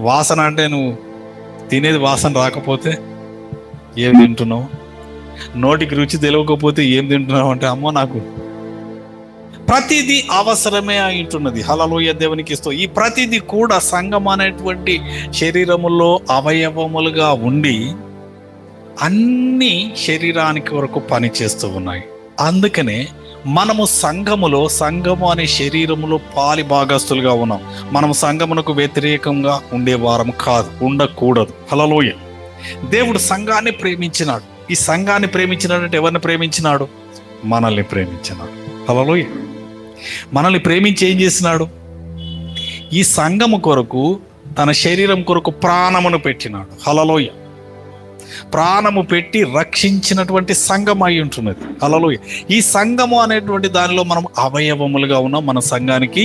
వాసన అంటే నువ్వు తినేది వాసన రాకపోతే ఏం తింటున్నావు, నోటికి రుచి తెలియకపోతే ఏం తింటున్నావు అంటే అమ్మో నాకు ప్రతిదీ అవసరమే అయింటున్నది. హల్లెలూయా, దేవునికి ఇస్తూ ఈ ప్రతిదీ కూడా సంఘం అనేటువంటి శరీరములో అవయవములుగా ఉండి అన్ని శరీరానికి వరకు పని చేస్తూ ఉన్నాయి. అందుకనే మనము సంఘము అనే శరీరములో పాలి భాగస్తులుగా ఉన్నాం. మనం సంఘమునకు వ్యతిరేకంగా ఉండేవారం కాదు, ఉండకూడదు. హల్లెలూయా. దేవుడు సంఘాన్ని ప్రేమించినాడు. ఈ సంఘాన్ని ప్రేమించినాడంటే ఎవరిని ప్రేమించినాడు? మనల్ని ప్రేమించినాడు. హల్లెలూయా. మనల్ని ప్రేమించి ఏం చేసినాడు? ఈ సంఘము కొరకు తన శరీరం కొరకు ప్రాణమును పెట్టినాడు. హల్లెలూయా. ప్రాణము పెట్టి రక్షించినటువంటి సంఘం అయి ఉంటున్నది. హల్లెలూయా. ఈ సంఘము అనేటువంటి దానిలో మనం అవయవములుగా ఉన్నాం. మన సంఘానికి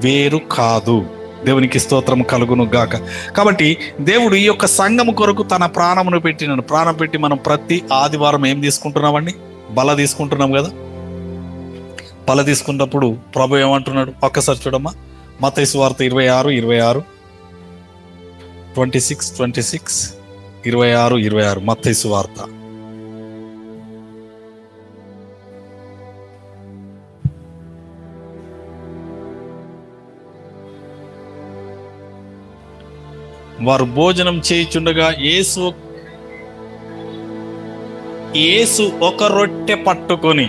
వేరు కాదు. దేవునికి స్తోత్రం కలుగును గాక. కాబట్టి దేవుడు ఈ యొక్క సంఘము కొరకు తన ప్రాణమును పెట్టినాడు. ప్రాణం పెట్టి మనం ప్రతి ఆదివారం ఏం తీసుకుంటున్నామండి? బల తీసుకుంటున్నాం కదా. బల తీసుకున్నప్పుడు ప్రభు ఏమంటున్నాడు? ఒక్కసారి చూడమ్మా, మత్తయి సువార్త 26 మత్తయి సువార్త. వారు భోజనం చేయుచుండగా యేసు ఒక రొట్టె పట్టుకొని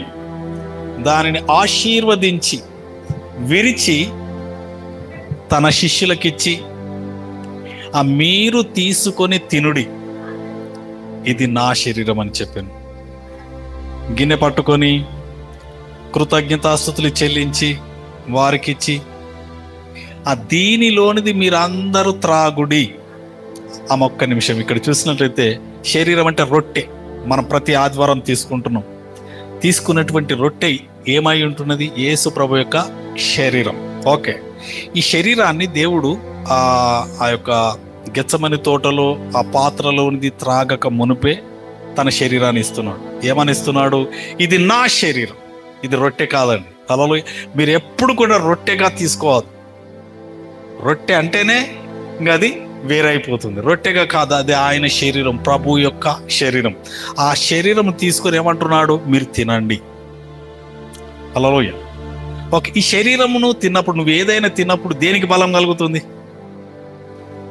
దానిని ఆశీర్వదించి విరిచి తన శిష్యులకిచ్చి, మీరు తీసుకొని తినుడి, ఇది నా శరీరం అని చెప్పాను. గిన్నె పట్టుకొని కృతజ్ఞతాస్తుతులు చెల్లించి వారికిచ్చి, దీనిలోనిది మీరందరూ త్రాగుడి. ఒక్క నిమిషం ఇక్కడ చూసినట్లయితే శరీరం అంటే రొట్టె. మనం ప్రతి ఆదివారం తీసుకున్నటువంటి రొట్టె ఏమై ఉంటున్నది? యేసు ప్రభు యొక్క శరీరం. ఓకే, ఈ శరీరాన్ని దేవుడు ఆ యొక్క గెత్సమని తోటలో ఆ పాత్రలోనిది త్రాగక మునుపే తన శరీరాన్ని ఇస్తున్నాడు. ఏమని ఇస్తున్నాడు? ఇది నా శరీరం, ఇది రొట్టె కాదండి. హల్లెలూయా. మీరు ఎప్పుడు కూడా రొట్టెగా తీసుకోవద్దు. రొట్టె అంటేనే ఇంకా అది వేరైపోతుంది. రొట్టెగా కాదు, అది ఆయన శరీరం, ప్రభు యొక్క శరీరం. ఆ శరీరం తీసుకొని ఏమంటున్నాడు? మీరు తినండి. హల్లెలూయా. ఓకే, ఈ శరీరమును తిన్నప్పుడు, నువ్వు ఏదైనా తిన్నప్పుడు దేనికి బలం కలుగుతుంది?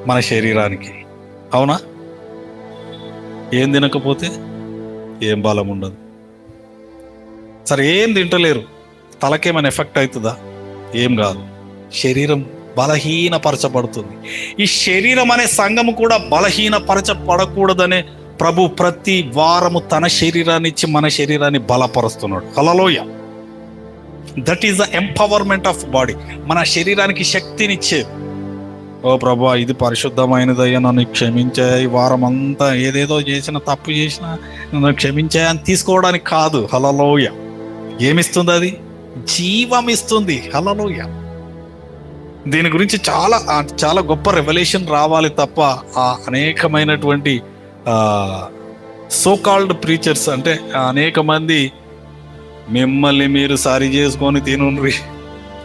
మన శరీరానికి. అవునా? ఏం తినకపోతే ఏం బలం ఉండదు. సరే, ఏం తింటలేరు, తలకేమైనా ఎఫెక్ట్ అవుతుందా? ఏం కాదు. శరీరం బలహీనపరచబడుతుంది. ఈ శరీరం అనే సంఘము కూడా బలహీనపరచబడకూడదనే ప్రభు ప్రతి వారము తన శరీరాన్ని ఇచ్చి మన శరీరాన్ని బలపరుస్తున్నాడు. Hallelujah. That is the empowerment of body. మన శరీరానికి శక్తినిచ్చేది. ఓ ప్రభా, ఇది పరిశుద్ధమైనదయ్యా, నన్ను క్షమించాయి, ఈ వారం అంతా ఏదేదో చేసిన, తప్పు చేసినా నన్ను క్షమించాయి అని తీసుకోవడానికి కాదు. హల్లెలూయా. ఏమిస్తుంది? అది జీవం ఇస్తుంది. హల్లెలూయా. దీని గురించి చాలా గొప్ప రెవల్యూషన్ రావాలి తప్ప అనేకమైనటువంటి సోకాల్డ్ ప్రీచర్స్ అంటే అనేక మంది మిమ్మల్ని మీరు సరి చేసుకొని తినుండ్రి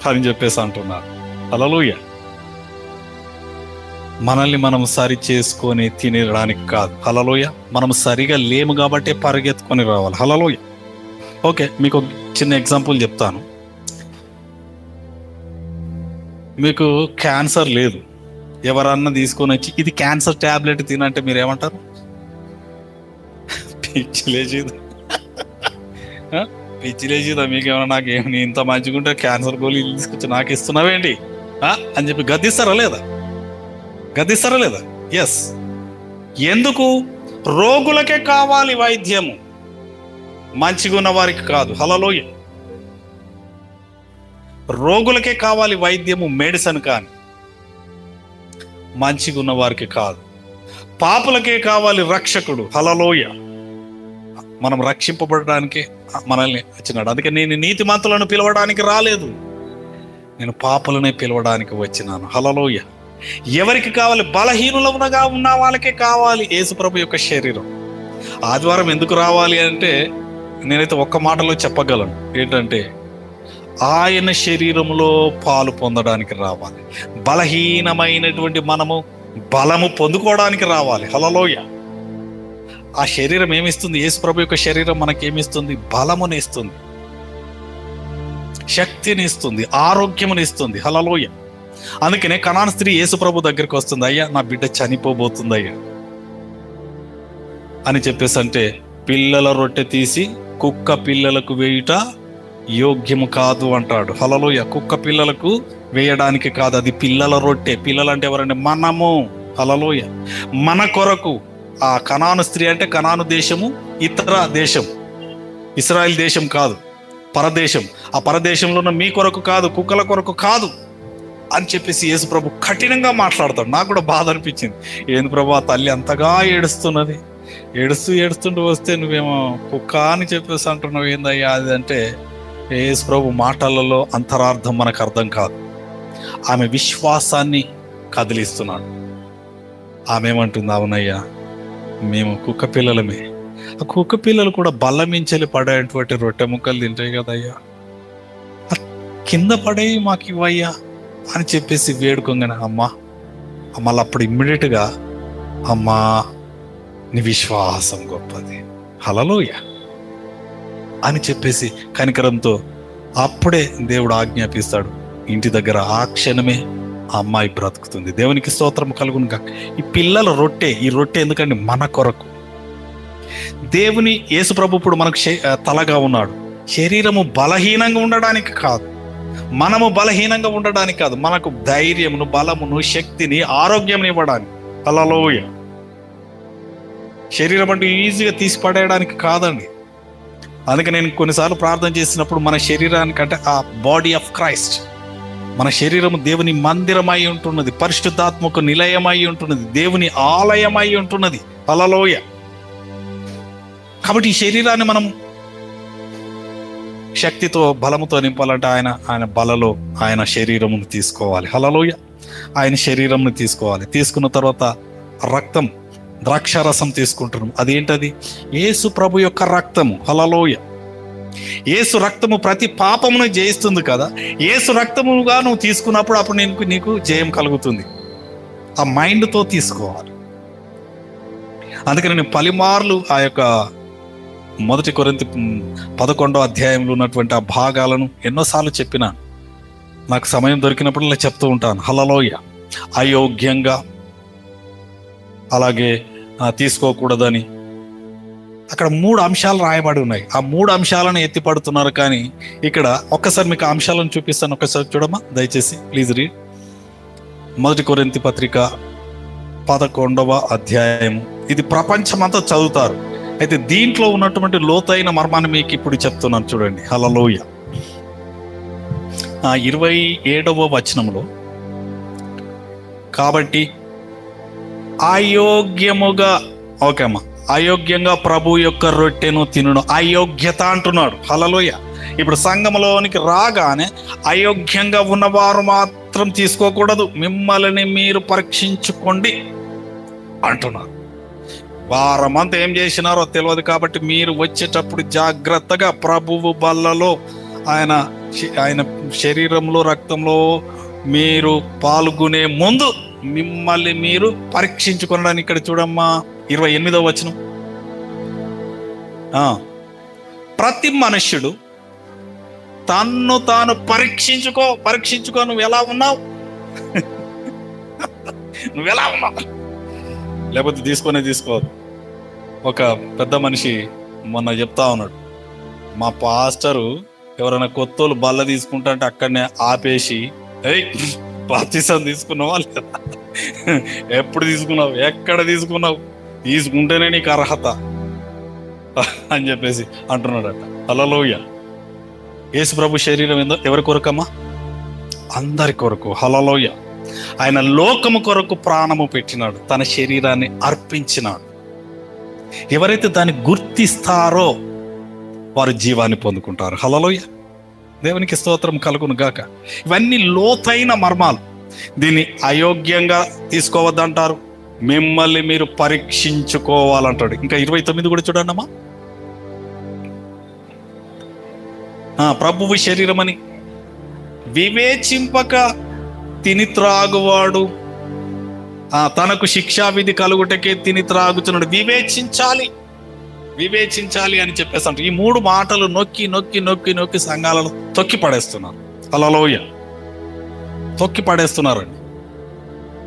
అని చెప్పేసి అంటున్నారు. హల్లెలూయా. మనల్ని మనం సరి చేసుకొని తినడానికి కాదు. హల్లెలూయా. మనం సరిగా లేము కాబట్టి పరిగెత్తుకొని రావాలి. హల్లెలూయా. ఓకే, మీకు ఒక చిన్న ఎగ్జాంపుల్ చెప్తాను. మీకు క్యాన్సర్ లేదు, ఎవరన్నా తీసుకొని వచ్చి ఇది క్యాన్సర్ ట్యాబ్లెట్ తినంటే మీరు ఏమంటారు? పిచ్చి లేచేది, పిచ్చి లేచేదా మీకేమన్నా? నాకేమి నీ ఇంత మంచిగుంటే క్యాన్సర్ గోళీలు తీసుకొచ్చి నాకు ఇస్తున్నావేంటి అని చెప్పి గద్దిస్తారా లేదా? గద్దిస్తారా లేదా? ఎస్. ఎందుకు? రోగులకే కావాలి వైద్యము, మంచిగా ఉన్న వారికి కాదు. హల్లెలూయా. రోగులకే కావాలి వైద్యము, మెడిసిన్ కానీ మంచిగా ఉన్న వారికి కాదు. పాపులకే కావాలి రక్షకుడు. హల్లెలూయా. మనం రక్షింపబడడానికి మనల్ని వచ్చినాడు. అందుకే నేను నీతిమంతులను పిలవడానికి రాలేదు, నేను పాపులనే పిలవడానికి వచ్చినాను. హల్లెలూయా. ఎవరికి కావాలి? బలహీనులుగా ఉన్న వాళ్ళకే కావాలి యేసుప్రభు యొక్క శరీరం. ఆదివారం ఎందుకు రావాలి అంటే నేనైతే ఒక్క మాటలో చెప్పగలను, ఏంటంటే ఆయన శరీరంలో పాలు పొందడానికి రావాలి. బలహీనమైనటువంటి మనము బలము పొందుకోవడానికి రావాలి. హల్లెలూయా. ఆ శరీరం ఏమిస్తుంది? యేసుప్రభు యొక్క శరీరం మనకేమిస్తుంది? బలముని ఇస్తుంది, శక్తిని ఇస్తుంది, ఆరోగ్యముని ఇస్తుంది. హల్లెలూయా. అందుకనే కనాను స్త్రీ యేసుప్రభు దగ్గరికి వస్తుంది, అయ్యా నా బిడ్డ చనిపోబోతుంది అయ్యా అని చెప్పేసి అంటే, పిల్లల రొట్టె తీసి కుక్క పిల్లలకు వేయుట యోగ్యము కాదు అంటాడు. హల్లెలూయా. కుక్క పిల్లలకు వేయడానికి కాదు, అది పిల్లల రొట్టె. పిల్లలంటే ఎవరంటే మనము. హల్లెలూయా. మన కొరకు. ఆ కనాను స్త్రీ అంటే కనాను దేశము ఇతర దేశం, ఇశ్రాయేల్ దేశం కాదు, పరదేశం. ఆ పరదేశంలో ఉన్న మీ కొరకు కాదు, కుక్కల కొరకు కాదు అని చెప్పేసి యేసు ప్రభు కఠినంగా మాట్లాడతాడు. నాకు కూడా బాధ అనిపించింది, ఏంది ప్రభు ఆ తల్లి అంతగా ఏడుస్తున్నది, ఏడుస్తుంటూ వస్తే నువ్వేమో కుక్క అని చెప్పేసి అంటున్నావు ఏందయ్యా అది అంటే, యేసు ప్రభు మాటలలో అంతరార్థం మనకు అర్థం కాదు. ఆమె విశ్వాసాన్ని కదిలిస్తున్నాడు. ఆమె ఏమంటుంది? అవునయ్యా మేము కుక్క పిల్లలమే. ఆ కుక్క పిల్లలు కూడా బల్లమించెలి పడేటువంటి రొట్టె ముక్కలు తింటాయి కదయ్యా, కింద పడేవి మాకు ఇవ్వయ్యా అని చెప్పేసి వేడుకోగానే, అమ్మా మళ్ళీ అప్పుడు ఇమ్మీడియట్గా అమ్మా నీ విశ్వాసం గొప్పది, హల్లెలూయా అని చెప్పేసి కనికరంతో అప్పుడే దేవుడు ఆజ్ఞాపిస్తాడు. ఇంటి దగ్గర ఆ క్షణమే ఆ అమ్మాయి బ్రతుకుతుంది. దేవునికి స్తోత్రం కలుగును గాక. ఈ పిల్లల రొట్టె, ఈ రొట్టె ఎందుకంటే మన కొరకు. దేవుని యేసు ప్రభు ఇప్పుడు మనకు తలగా ఉన్నాడు. శరీరము బలహీనంగా ఉండడానికి కాదు, మనము బలహీనంగా ఉండడానికి కాదు, మనకు ధైర్యమును, బలమును, శక్తిని, ఆరోగ్యం ఇవ్వడానికి. హల్లెలూయా. శరీరం అంటే ఈజీగా తీసి పడేయడానికి కాదండి. అందుకే నేను కొన్నిసార్లు ప్రార్థన చేసినప్పుడు మన శరీరానికంటే ఆ బాడీ ఆఫ్ క్రైస్ట్, మన శరీరము దేవుని మందిరమై ఉంటున్నది, పరిశుద్ధాత్మకు నిలయమై ఉంటున్నది, దేవుని ఆలయమై ఉంటున్నది. హల్లెలూయా. కాబట్టి ఈ శరీరాన్ని మనం శక్తితో, బలముతో నింపాలంటే ఆయన బలలో ఆయన శరీరమును తీసుకోవాలి. హల్లెలూయా. ఆయన శరీరంను తీసుకోవాలి. తీసుకున్న తర్వాత రక్తం, ద్రాక్షారసం తీసుకుంటున్నాం. అదేంటది? యేసు ప్రభు యొక్క రక్తము. హల్లెలూయా. యేసు రక్తము ప్రతి పాపమును జయిస్తుంది కదా. యేసు రక్తముగా నువ్వు తీసుకున్నప్పుడు అప్పుడు నీకు జయం కలుగుతుంది. ఆ మైండ్తో తీసుకోవాలి. అందుకని నేను పలుమార్లు ఆ యొక్క 1 కొరింథీ 11వ అధ్యాయంలో ఉన్నటువంటి ఆ భాగాలను ఎన్నోసార్లు చెప్పినా, నాకు సమయం దొరికినప్పుడు నేను చెప్తూ ఉంటాను. హల్లెలూయా. అయోగ్యంగా అలాగే తీసుకోకూడదని అక్కడ 3 అంశాలు రాయబడి ఉన్నాయి. ఆ 3 అంశాలను ఎత్తిపడుతున్నారు. కానీ ఇక్కడ ఒక్కసారి మీకు అంశాలను చూపిస్తాను, ఒక్కసారి చూడమ్మా దయచేసి, ప్లీజ్ రీడ్. 1 కొరింథీ పత్రిక 11వ అధ్యాయం. ఇది ప్రపంచమంతా చదువుతారు, అయితే దీంట్లో ఉన్నటువంటి లోతైన మర్మాన్ని మీకు ఇప్పుడు చెప్తున్నాను చూడండి. హల్లెలూయా. 27వ వచనంలో, కాబట్టి అయోగ్యముగా, ఓకే అమ్మా, అయోగ్యంగా ప్రభు యొక్క రొట్టెను తినును. అయోగ్యత అంటున్నాడు. హల్లెలూయా. ఇప్పుడు సంఘములోనికి రాగానే అయోగ్యంగా ఉన్నవారు మాత్రం తీసుకోకూడదు, మిమ్మల్ని మీరు పరీక్షించుకోండి అంటున్నారు. వారమంతా ఏం చేసినారో తెలియదు కాబట్టి మీరు వచ్చేటప్పుడు జాగ్రత్తగా ప్రభువు బల్లలో, ఆయన శరీరంలో, రక్తంలో మీరు పాల్గొనే ముందు మిమ్మల్ని మీరు పరీక్షించుకోవడానికి. ఇక్కడ చూడమ్మా 28వ వచనం. ప్రతి మనుష్యుడు తన్ను తాను పరీక్షించుకో. నువ్వు ఎలా ఉన్నావు? నువ్వెలా ఉన్నావు? లేకపోతే తీసుకోవద్దు. ఒక పెద్ద మనిషి మొన్న చెప్తా ఉన్నాడు, మా పాస్టరు ఎవరైనా కొత్తోళ్ళు బల్ల తీసుకుంటా అంటే అక్కడనే ఆపేసి, బాప్తిసం తీసుకున్నావా లేదా, ఎప్పుడు తీసుకున్నావు, ఎక్కడ తీసుకున్నావు, తీసుకుంటేనే నీకు అర్హత అని చెప్పేసి అంటున్నాడట. హల్లెలూయా. యేసు ప్రభు శరీరం ఎవరి కొరకమ్మా? అందరి కొరకు. హల్లెలూయా. ఆయన లోకము కొరకు ప్రాణము పెట్టినాడు, తన శరీరాన్ని అర్పించినాడు. ఎవరైతే దాన్ని గుర్తిస్తారో వారు జీవాన్ని పొందుకుంటారు. హల్లెలూయా. దేవునికి స్తోత్రం కలుగును గాక. ఇవన్నీ లోతైన మర్మాలు. దీన్ని అయోగ్యంగా తీసుకోవద్దంటారు. మిమ్మల్ని మీరు పరీక్షించుకోవాలంటాడు. ఇంకా 29 కూడా చూడండి అమ్మా. ప్రభువు శరీరం అని వివేచింపక తిని త్రాగువాడు తనకు శిక్షావిధి కలుగుటకే తిని త్రాగుతున్నాడు. వివేచించాలి అని చెప్పేసి అంటారు. ఈ 3 మాటలు నొక్కి సంఘాలను తొక్కి పడేస్తున్నారు. హల్లెలూయా. తొక్కి పడేస్తున్నారండి.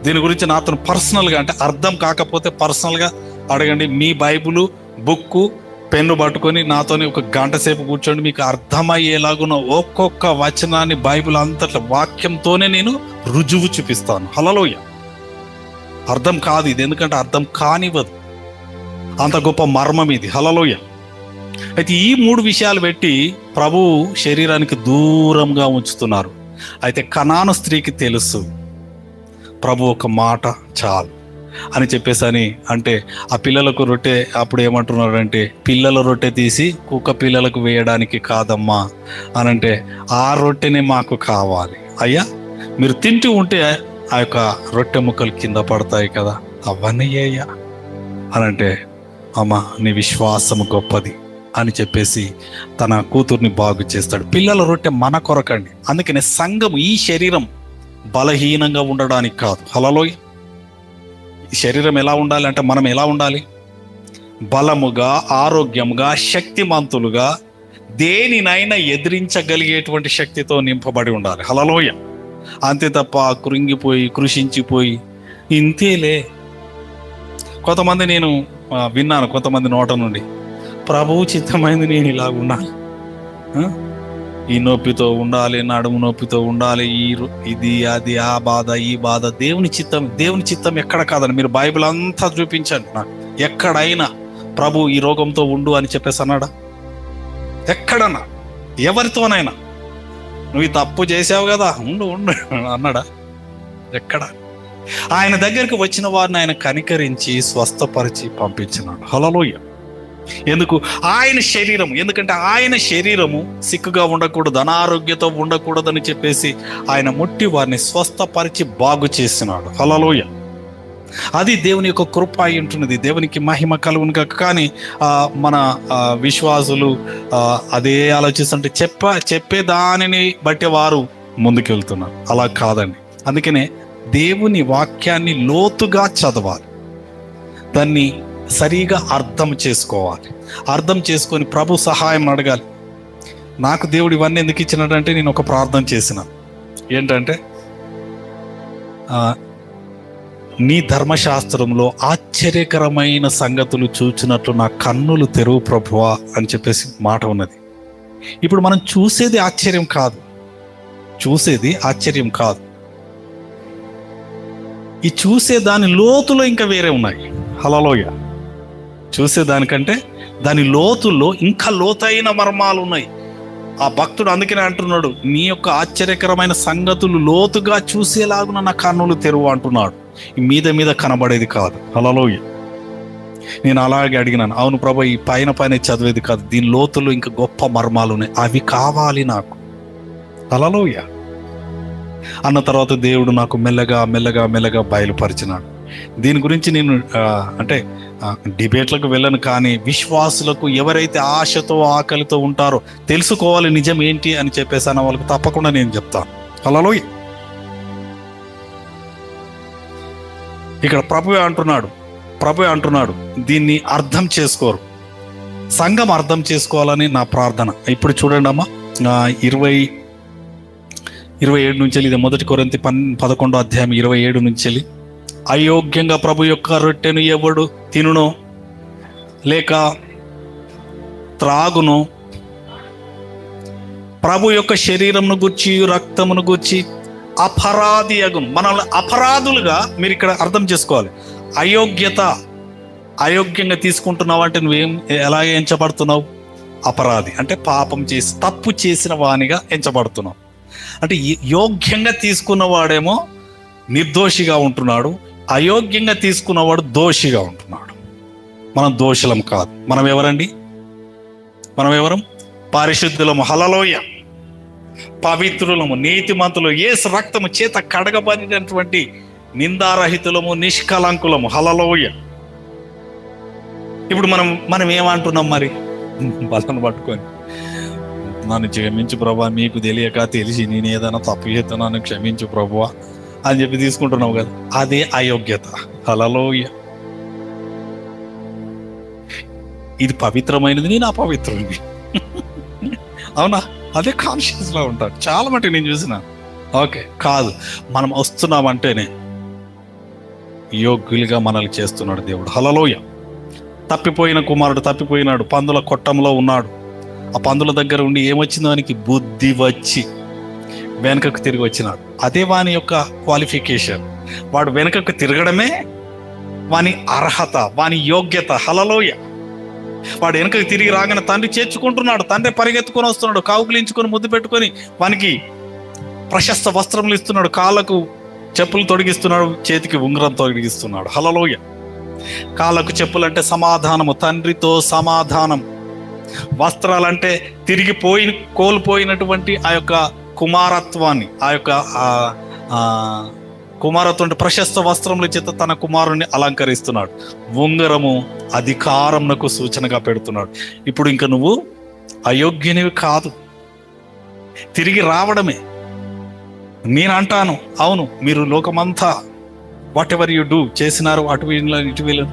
దీని గురించి నాతో పర్సనల్గా, అంటే అర్థం కాకపోతే పర్సనల్గా అడగండి. మీ బైబుల్ బుక్కు పెన్ను పట్టుకొని నాతోని ఒక గంట సేపు కూర్చోండి. మీకు అర్థమయ్యేలాగున్న ఒక్కొక్క వచనాన్ని బైబిల్ అంతట్ల వాక్యంతోనే నేను రుజువు చూపిస్తాను. హల్లెలూయా. అర్థం కాదు ఇది, ఎందుకంటే అర్థం కానివ్వదు, అంత గొప్ప మర్మం ఇది. హల్లెలూయా. అయితే ఈ 3 విషయాలు పెట్టి ప్రభువు శరీరానికి దూరంగా ఉంచుతున్నారు. అయితే కనాను స్త్రీకి తెలుసు ప్రభు ఒక మాట చాలు అని చెప్పేసి అంటే ఆ పిల్లలకు రొట్టె అప్పుడు ఏమంటున్నారంటే, పిల్లల రొట్టె తీసి కుక్క పిల్లలకు వేయడానికి కాదమ్మా అని అంటే, ఆ రొట్టెనే మాకు కావాలి అయ్యా, మీరు తింటూ ఉంటే ఆ యొక్క రొట్టె ముక్కలు కింద పడతాయి కదా, అవన్నీ అయ్యా అని అంటే, అమ్మా నీ విశ్వాసము గొప్పది అని చెప్పేసి తన కూతుర్ని బాగు చేస్తాడు. పిల్లల రొట్టె మన కొరకండి. అందుకనే సంఘం, ఈ శరీరం బలహీనంగా ఉండడానికి కాదు. హల్లెలూయా. ఈ శరీరం ఎలా ఉండాలి అంటే, మనం ఎలా ఉండాలి? బలముగా, ఆరోగ్యముగా, శక్తిమంతులుగా, దేనినైనా ఎదిరించగలిగేటువంటి శక్తితో నింపబడి ఉండాలి. హల్లెలూయా. అంతే తప్ప కృంగిపోయి కృషించిపోయి ఇంతేలే. కొంతమంది నేను విన్నాను, కొంతమంది నోట నుండి, ప్రభువు చిత్తమైంది నేను ఇలాగున్నాను, ఈ నొప్పితో ఉండాలి, నడుము నొప్పితో ఉండాలి, ఇది అది, ఆ బాధ ఈ బాధ. దేవుని చిత్తం ఎక్కడ కాదని మీరు బైబిల్ అంతా చూపించండి నాకు. ఎక్కడైనా ప్రభు ఈ రోగంతో ఉండు అని చెప్పేసి అన్నాడా? ఎక్కడన్నా ఎవరితోనైనా నువ్వు ఈ తప్పు చేసావు కదా, ఉండు అన్నాడా? ఎక్కడ? ఆయన దగ్గరికి వచ్చిన వారిని ఆయన కనికరించి స్వస్థపరిచి పంపించినాడు. హల్లెలూయా. ఎందుకు? ఆయన శరీరము, ఎందుకంటే ఆయన శరీరము సిక్కుగా ఉండకూడదు, అనారోగ్యతో ఉండకూడదని చెప్పేసి ఆయన ముట్టి వారిని స్వస్థపరిచి బాగు చేసినాడు. హల్లెలూయా. అది దేవుని యొక్క కృప అయి ఉంటున్నది. దేవునికి మహిమ కలుగును గాక. కానీ మన విశ్వాసులు అదే ఆలోచిస్తుంటే చెప్పే దానిని బట్టి వారు ముందుకెళ్తున్నారు. అలా కాదండి. అందుకనే దేవుని వాక్యాన్ని లోతుగా చదవాలి, దాన్ని సరిగా అర్థం చేసుకోవాలి. అర్థం చేసుకొని ప్రభు సహాయం అడగాలి. నాకు దేవుడు ఇవన్నీ ఎందుకు ఇచ్చినాడంటే, నేను ఒక ప్రార్థన చేసిన ఏంటంటే, నీ ధర్మశాస్త్రంలో ఆశ్చర్యకరమైన సంగతులు చూచినట్లు నా కన్నులు తెరువు ప్రభువా అని చెప్పేసి మాట ఉన్నది. ఇప్పుడు మనం చూసేది ఆశ్చర్యం కాదు, ఈ చూసే దాని లోతులో ఇంకా వేరే ఉన్నాయి. హల్లెలూయా. చూసేదానికంటే దాని లోతుల్లో ఇంకా లోతైన మర్మాలు ఉన్నాయి. ఆ భక్తుడు అందుకనే అంటున్నాడు, నీ యొక్క ఆశ్చర్యకరమైన సంగతులు లోతుగా చూసేలాగున నా కన్నులు తెరువు అంటున్నాడు. మీద కనబడేది కాదు. హల్లెలూయా. నేను అలాగే అడిగినాను, అవును ప్రభు, ఈ పైన చదివేది కాదు, దీని లోతుల్లో ఇంకా గొప్ప మర్మాలు ఉన్నాయి, అవి కావాలి నాకు. హల్లెలూయా. అన్న తర్వాత దేవుడు నాకు మెల్లగా బయలుపరిచినాడు. దీని గురించి నేను అంటే డిబేట్లకు వెళ్ళను, కానీ విశ్వాసులకు ఎవరైతే ఆశతో ఆకలితో ఉంటారో, తెలుసుకోవాలి నిజం ఏంటి అని చెప్పేసి అన్న వాళ్ళకి తప్పకుండా నేను చెప్తాను. హల్లెలూయా. ఇక్కడ ప్రభువే అంటున్నాడు దీన్ని అర్థం చేసుకోరు. సంఘం అర్థం చేసుకోవాలని నా ప్రార్థన. ఇప్పుడు చూడండి అమ్మా, 27 నుంచి, ఇది 1 కొరింథీ 11వ అధ్యాయం 27 నుంచి, అయోగ్యంగా ప్రభు యొక్క రొట్టెను ఎవడు తినునో లేక త్రాగును, ప్రభు యొక్క శరీరమును గూర్చి రక్తమును గూర్చి అపరాధి అగును. మనల్ని అపరాధులుగా మీరు ఇక్కడ అర్థం చేసుకోవాలి. అయోగ్యంగా తీసుకుంటున్నావు అంటే నువ్వేం ఎలా ఎంచబడుతున్నావు? అపరాధి అంటే పాపం చేసి తప్పు చేసిన వానిగా ఎంచబడుతున్నావు. అంటే యోగ్యంగా తీసుకున్నవాడేమో నిర్దోషిగా ఉంటున్నాడు, అయోగ్యంగా తీసుకున్నవాడు దోషిగా ఉంటున్నాడు. మనం దోషులం కాదు. మనం ఎవరండి? మనం ఎవరం? పరిశుద్ధులము, హల్లెలూయ, పవిత్రులము, నీతిమంతులు, యేసు రక్తము చేత కడగబడినటువంటి నిందారహితులము, నిష్కలంకులము, హల్లెలూయ. ఇప్పుడు మనం ఏమంటున్నాం మరి? బలను పట్టుకొని నన్ను క్షమించు ప్రభువా, మీకు తెలియక తెలిసి నేను ఏదైనా తప్పు చేస్తున్నాను, క్షమించు ప్రభువా అని చెప్పి తీసుకుంటున్నావు కదా, అదే అయోగ్యత. హల్లెలూయ. ఇది పవిత్రమైనది, నేను అపవిత్రుడిని. అవునా? అదే కాన్షియస్ లో ఉంటాడు చాలా మటుకు నేను చూసిన. ఓకే, కాదు, మనం వస్తున్నామంటేనే యోగ్యులుగా మనల్ని చేస్తున్నాడు దేవుడు. హల్లెలూయ. తప్పిపోయిన కుమారుడు తప్పిపోయినాడు, పందుల కొట్టంలో ఉన్నాడు. ఆ పందుల దగ్గర ఉండి ఏమొచ్చిందో వానికి బుద్ధి వచ్చి వెనకకు తిరిగి వచ్చినాడు. అదే వాని యొక్క క్వాలిఫికేషన్. వాడు వెనకకు తిరగడమే వాని అర్హత, వాని యోగ్యత. హల్లెలూయ. వాడు వెనకకు తిరిగి రాగానే తండ్రి చేర్చుకుంటున్నాడు, తండ్రి పరిగెత్తుకొని వస్తున్నాడు, కావుకులించుకొని ముద్దు పెట్టుకొని వానికి ప్రశస్త వస్త్రములు ఇస్తున్నాడు, కాళ్ళకు చెప్పులు తొడిగిస్తున్నాడు, చేతికి ఉంగరం తొడిగిస్తున్నాడు. హల్లెలూయ. కాళ్ళకు చెప్పులంటే సమాధానము, తండ్రితో సమాధానం. వస్త్రాలంటే కోల్పోయినటువంటి ఆ యొక్క కుమారత్వాన్ని, ఆ యొక్క కుమారత్వం అంటే ప్రశస్త వస్త్రముల చేత తన కుమారుణ్ణి అలంకరిస్తున్నాడు. ఉంగరము అధికారంకు సూచనగా పెడుతున్నాడు. ఇప్పుడు ఇంకా నువ్వు అయోగ్యనివి కాదు, తిరిగి రావడమే. నేను అంటాను, అవును, మీరు లోకమంతా వాట్ ఎవర్ యు డూ చేసినారు, అటు వీళ్ళు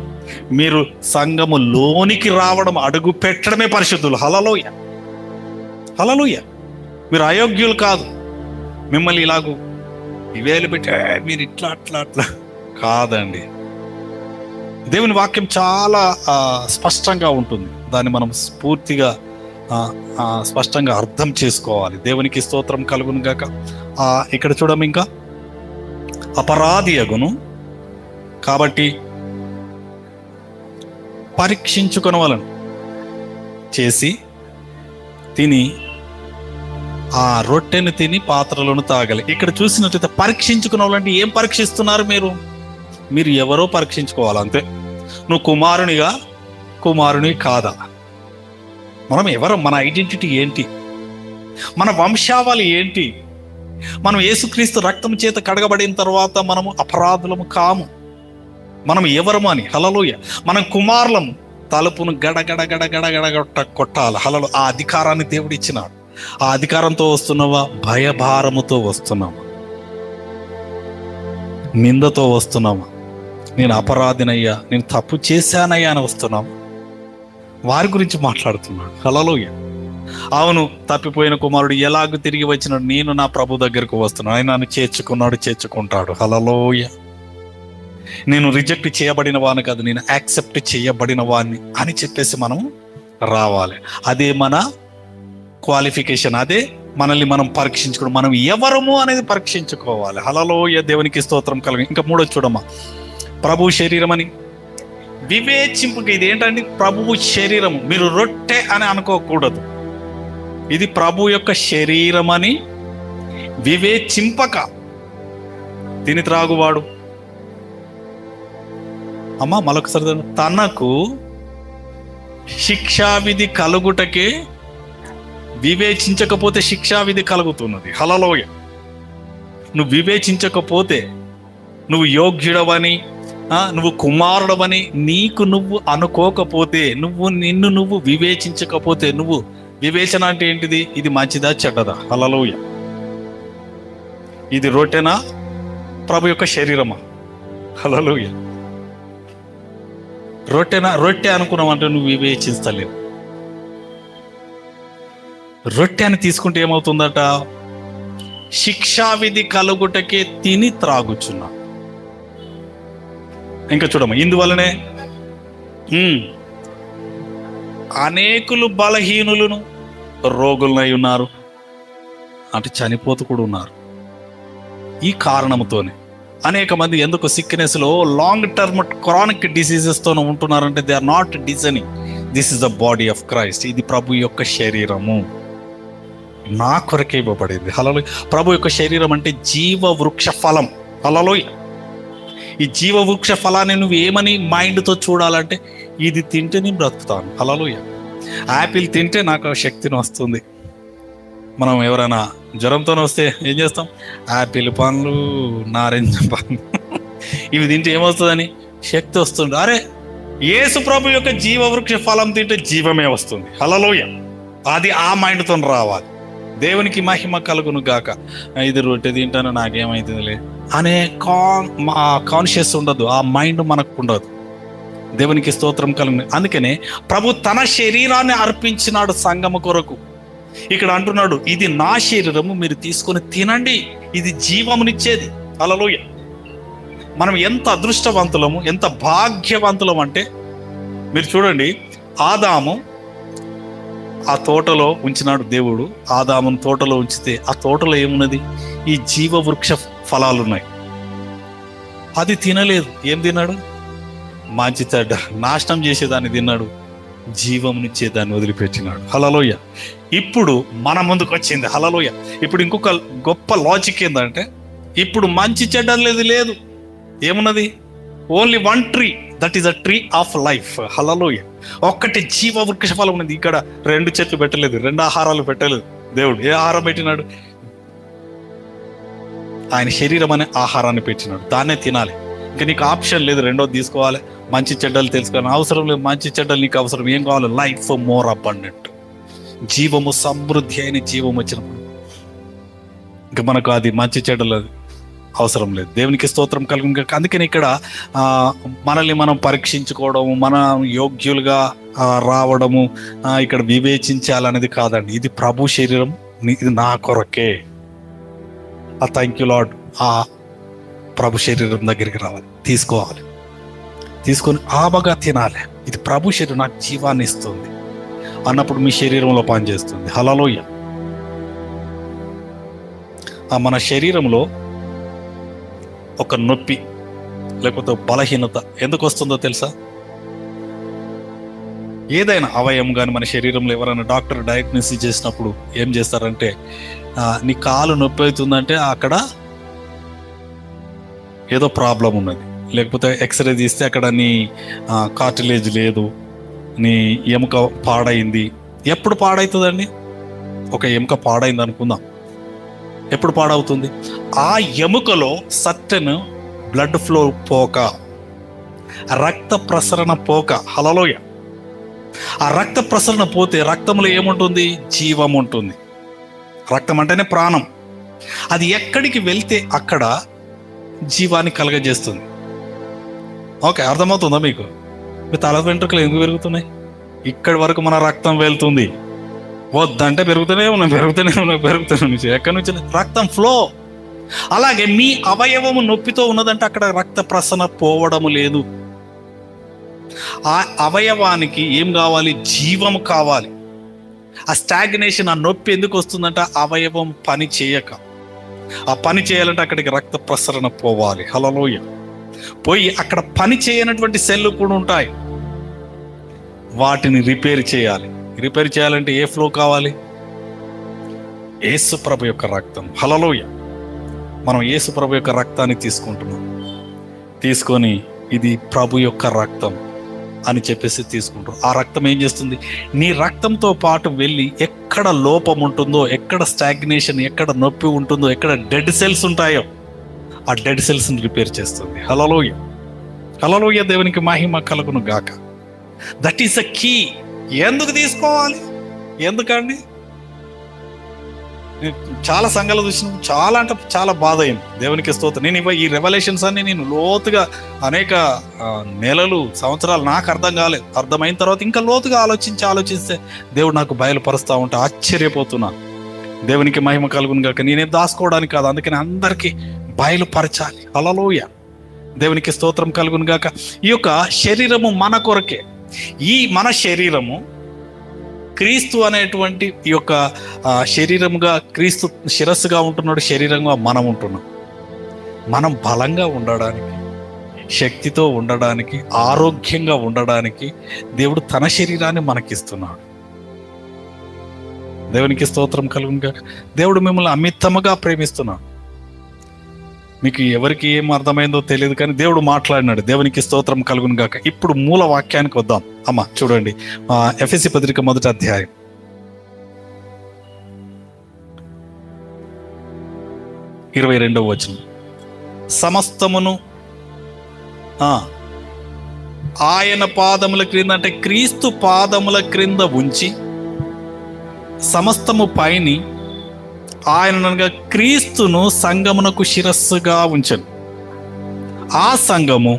మీరు సంఘము లోనికి రావడం, అడుగు పెట్టడమే పరిశుద్ధులు. హల్లెలూయ, హల్లెలూయ. మీరు అయోగ్యులు కాదు. మిమ్మల్ని ఇలాగూ ఇవేలు పెట్టే మీరు ఇట్లా అట్లా అట్లా కాదండి. దేవుని వాక్యం చాలా స్పష్టంగా ఉంటుంది. దాన్ని మనం పూర్తిగా స్పష్టంగా అర్థం చేసుకోవాలి. దేవునికి స్తోత్రం కలుగును గాక. ఇక్కడ చూడము, ఇంకా అపరాధి అగును కాబట్టి పరీక్షించుకొనవలెను, చేసి తిని ఆ రొట్టెను తిని పాత్రలను తాగాలి. ఇక్కడ చూసినట్లయితే పరీక్షించుకున్నవాళ్ళంటే ఏం పరీక్షిస్తున్నారు? మీరు ఎవరో పరీక్షించుకోవాలి అంతే. నువ్వు కుమారుని కాదా? మనం ఎవరు? మన ఐడెంటిటీ ఏంటి? మన వంశావళి ఏంటి? మనం యేసుక్రీస్తు రక్తం చేత కడగబడిన తర్వాత మనము అపరాధులము కాము. మనం ఎవరము అని. హల్లెలూయ. మనం కుమారులము. తలుపును గడగడ గడగడ గడగొట్ట కొట్టాలి. హల్లెలూయ. ఆ అధికారాన్ని దేవుడు ఇచ్చినాడు. ఆ అధికారంతో వస్తున్నావా? భయభారముతో వస్తున్నావా? నిందతో వస్తున్నావా? నేను అపరాధినయ్యా, నేను తప్పు చేశానయ్యా అని వస్తున్నావా? వారి గురించి మాట్లాడుతున్నాడు. హల్లెలూయ. అవును, తప్పిపోయిన కుమారుడు ఎలాగూ తిరిగి వచ్చినాడు. నేను నా ప్రభు దగ్గరకు వస్తున్నాను, ఆయన నన్ను చేర్చుకుంటాడు. హల్లెలూయ. నేను రిజెక్ట్ చేయబడిన వాడిని కాదు, నేను యాక్సెప్ట్ చేయబడిన వాడిని అని చెప్పేసి మనం రావాలి. అదే మన క్వాలిఫికేషన్. అదే మనల్ని మనం పరీక్షించుకోవడం. మనం ఎవరము అనేది పరీక్షించుకోవాలి. హల్లెలూయ. దేవునికి స్తోత్రం కలుగు. ఇంకా 3 చూడమ్మా, ప్రభు శరీరం అని వివేచింపుక. ఇది ఏంటండి? ప్రభువు శరీరము. మీరు రొట్టె అని అనుకోకూడదు. ఇది ప్రభు యొక్క శరీరం అని వివేచింపక తిని త్రాగువాడు. అమ్మా మరొకసారి, తనకు శిక్షావిధి కలుగుటకే వివేచించకపోతే శిక్షావిధి కలుగుతున్నది. హల్లెలూయ. నువ్వు వివేచించకపోతే, నువ్వు యోగ్యుడవని, నువ్వు కుమారుడవని నీకు నువ్వు అనుకోకపోతే, నిన్ను నువ్వు వివేచించకపోతే, నువ్వు వివేచన అంటే ఏంటిది? ఇది మంచిదా చెడ్డదా? హల్లెలూయ. ఇది రొట్టెనా, ప్రభు యొక్క శరీరమా? హల్లెలూయా. రొట్టె అనుకున్నామంటే నువ్వు వివేచిస్తలేవు. రొట్టె అని తీసుకుంటే ఏమవుతుందట? శిక్షావిధి కలుగుటకే తిని త్రాగుచున్నా. ఇంకా చూడమ్మా, ఇందువలనే అనేకులు బలహీనులను రోగులనై ఉన్నారు, అంటే చనిపోతూ కూడా ఉన్నారు. ఈ కారణంతోనే అనేక మంది ఎందుకు సిక్నెస్ లో లాంగ్ టర్మ్ క్రానిక్ డిసీజెస్ తో ఉంటున్నారంటే they are not designing this is the body of Christ. ఇది ప్రభు యొక్క శరీరము, నా కొరకే ఇవ్వబడింది. హల్లెలూయా. ప్రభు యొక్క శరీరం అంటే జీవ వృక్ష ఫలం. హల్లెలూయా. ఈ జీవ వృక్ష ఫలాన్ని నువ్వు ఏమని మైండ్తో చూడాలంటే ఇది తింటే నేను బ్రతుకుతాను. హల్లెలూయా. యాపిల్ తింటే నాకు శక్తిని వస్తుంది. మనం ఎవరైనా జ్వరంతో వస్తే ఏం చేస్తాం? యాపిల్ పండ్లు, నారింజ పండ్లు ఇవి తింటే ఏమవుతుందని శక్తి వస్తుంది. అరే, యేసు ప్రభు యొక్క జీవ వృక్ష ఫలం తింటే జీవమే వస్తుంది. హల్లెలూయా. అది ఆ మైండ్తో రావాలి. దేవునికి మహిమ కలుగును గాక. ఇది రొట్టె తింటాను నాకేమైతుందిలే అనే కాన్షియస్ ఉండదు, ఆ మైండ్ మనకు ఉండదు. దేవునికి స్తోత్రం కలుగును. అందుకనే ప్రభు తన శరీరాన్ని అర్పించినాడు సంఘము కొరకు. ఇక్కడ అంటున్నాడు, ఇది నా శరీరము, మీరు తీసుకొని తినండి, ఇది జీవమునిచ్చేది. హల్లెలూయా. మనం ఎంత అదృష్టవంతులము, ఎంత భాగ్యవంతులం అంటే మీరు చూడండి, ఆదాము ఆ తోటలో ఉంచినాడు దేవుడు. ఆదామును తోటలో ఉంచితే ఆ తోటలో ఏమున్నది? ఈ జీవ వృక్ష ఫలాలు ఉన్నాయి. అది తినలేదు. ఏం తిన్నాడు? మంచి చెడ్డ నాశనం చేసేదాన్ని తిన్నాడు, జీవమునిచ్చే దాన్ని వదిలిపెట్టినాడు. హల్లెలూయా. ఇప్పుడు మన ముందుకు వచ్చింది. హల్లెలూయా. ఇప్పుడు ఇంకొక గొప్ప లాజిక్ ఏంటంటే, ఇప్పుడు మంచి చెడ్డలేదు లేదు, ఏమున్నది? Only one tree, that is a tree of life. Hallelujah. ఒక్కటి జీవ వృక్ష ఫలం ఉన్నది. ఇక్కడ 2 చెట్లు పెట్టలేదు, 2 ఆహారాలు పెట్టలేదు. దేవుడు ఏ ఆహారం పెట్టినాడు? ఆయన శరీరం అనే ఆహారాన్ని పెట్టినాడు, దాన్నే తినాలి. ఇంకా నీకు ఆప్షన్ లేదు రెండోది తీసుకోవాలి. మంచి చెడ్డలు తెలుసుకోవాలి అవసరం లేదు. మంచి చెడ్డలు నీకు అవసరం ఏం కావాలి? లైఫ్ మోర్ అబండెంట్, జీవము సమృద్ధి అయిన జీవం వచ్చినప్పుడు ఇంకా మనకు అది మంచి చెడ్డలు అవసరం లేదు. దేవునికి స్తోత్రం కలుగును. అందుకని ఇక్కడ మనల్ని మనం పరీక్షించుకోవడము, మన యోగ్యులుగా రావడము, ఇక్కడ వివేచించాలనేది కాదండి. ఇది ప్రభు శరీరం, ఇది నా కొరకే. Thank you lord. ఆ ప్రభు శరీరం దగ్గరికి రావాలి, తీసుకోవాలి, తీసుకొని ఆబగా తినాలి. ఇది ప్రభు శరీరం నాకు జీవాన్ని ఇస్తుంది అన్నప్పుడు మీ శరీరంలో పనిచేస్తుంది. హల్లెలూయా. మన శరీరంలో ఒక నొప్పి లేకపోతే బలహీనత ఎందుకు వస్తుందో తెలుసా? ఏదైనా అవయవం కానీ మన శరీరంలో ఎవరైనా డాక్టర్ డయాగ్నోసిస్ చేసినప్పుడు ఏం చేస్తారంటే, నీ కాలు నొప్పి అవుతుందంటే అక్కడ ఏదో ప్రాబ్లం ఉన్నది. లేకపోతే ఎక్స్రే తీస్తే అక్కడ నీ కార్టిలేజ్ లేదు, నీ ఎముక పాడైంది. ఎప్పుడు పాడవుతుందండి? ఒక ఎముక పాడైంది అనుకుందాం, ఎప్పుడు పాడవుతుంది? ఆ ఎముకలో సర్టెన్ బ్లడ్ ఫ్లో పోక, రక్త ప్రసరణ పోక. హల్లెలూయా. ఆ రక్త ప్రసరణ పోతే రక్తంలో ఏముంటుంది? జీవం ఉంటుంది. రక్తం అంటేనే ప్రాణం. అది ఎక్కడికి వెళ్తే అక్కడ జీవాన్ని కలగజేస్తుంది. ఓకే, అర్థమవుతుందా మీకు? మీ తల వెంట్రుకలు ఎందుకు పెరుగుతున్నాయి? ఇక్కడి వరకు మన రక్తం వెళ్తుంది. వద్దంటే పెరుగుతూనే ఉన్నాయి. ఎక్కడి నుంచి? రక్తం ఫ్లో. అలాగే మీ అవయవము నొప్పితో ఉన్నదంటే అక్కడ రక్త ప్రసరణ పోవడము లేదు. ఆ అవయవానికి ఏం కావాలి? జీవం కావాలి. ఆ స్టాగ్నేషన్, ఆ నొప్పి ఎందుకు వస్తుందంటే అవయవం పని చేయక. ఆ పని చేయాలంటే అక్కడికి రక్త ప్రసరణ పోవాలి. హల్లెలూయా. పోయి అక్కడ పని చేయనటువంటి సెల్లు కూడా ఉంటాయి, వాటిని రిపేర్ చేయాలి. రిపేర్ చేయాలంటే ఏ ఫ్లో కావాలి? యేసు ప్రభు యొక్క రక్తం. హల్లెలూయా. మనం యేసు ప్రభు యొక్క రక్తాన్ని తీసుకుంటున్నాం. తీసుకొని ఇది ప్రభు యొక్క రక్తం అని చెప్పేసి తీసుకుంటాం. ఆ రక్తం ఏం చేస్తుంది? నీ రక్తంతో పాటు వెళ్ళి ఎక్కడ లోపం ఉంటుందో, ఎక్కడ స్టాగ్నేషన్, ఎక్కడ నొప్పి ఉంటుందో, ఎక్కడ డెడ్ సెల్స్ ఉంటాయో ఆ డెడ్ సెల్స్ని రిపేర్ చేస్తుంది. హల్లెలూయా. హల్లెలూయా. దేవునికి మహిమ కలుగును గాక. That is the key. ఎందుకు తీసుకోవాలి? ఎందుకండి? నేను చాలా సంఘాలు చూసిన, చాలా అంటే చాలా బాధ అయింది. దేవునికి స్తోత్రం. నేను ఈ రెవల్యూషన్స్ అన్ని నేను లోతుగా అనేక నెలలు, సంవత్సరాలు నాకు అర్థం కాలేదు. అర్థమైన తర్వాత ఇంకా లోతుగా ఆలోచిస్తే దేవుడు నాకు బయలుపరుస్తూ ఉంటే ఆశ్చర్యపోతున్నాను. దేవునికి మహిమ కలుగును గాక. నేనేం దాచుకోవడానికి కాదు, అందుకని అందరికీ బయలుపరచాలి. హల్లెలూయా. దేవునికి స్తోత్రం కలుగును గాక. ఈ యొక్క శరీరము మన కొరకే. ఈ మన శరీరము క్రీస్తు అనేటువంటి ఈ యొక్క శరీరముగా, క్రీస్తు శిరస్సుగా ఉంటున్నాడు, శరీరంగా మనం ఉంటున్నాం. మనం బలంగా ఉండడానికి, శక్తితో ఉండడానికి, ఆరోగ్యంగా ఉండడానికి దేవుడు తన శరీరాన్ని మనకిస్తున్నాడు. దేవునికి స్తోత్రం కలుగును గాక. దేవుడు మిమ్మల్ని అమితముగా ప్రేమిస్తున్నాడు. మీకు ఎవరికి ఏం అర్థమైందో తెలియదు, కానీ దేవుడు మాట్లాడినాడు. దేవునికి స్తోత్రం కలుగును గాక. ఇప్పుడు మూల వాక్యానికి వద్దాం. అమ్మ చూడండి, ఎఫెసీ పత్రిక 1వ అధ్యాయం 22వ వచనం. సమస్తమును ఆయన పాదముల క్రింద, అంటే క్రీస్తు పాదముల క్రింద ఉంచి, సమస్తము పైని ఆయన క్రీస్తును సంఘమునకు శిరస్సుగా ఉంచను. ఆ సంఘము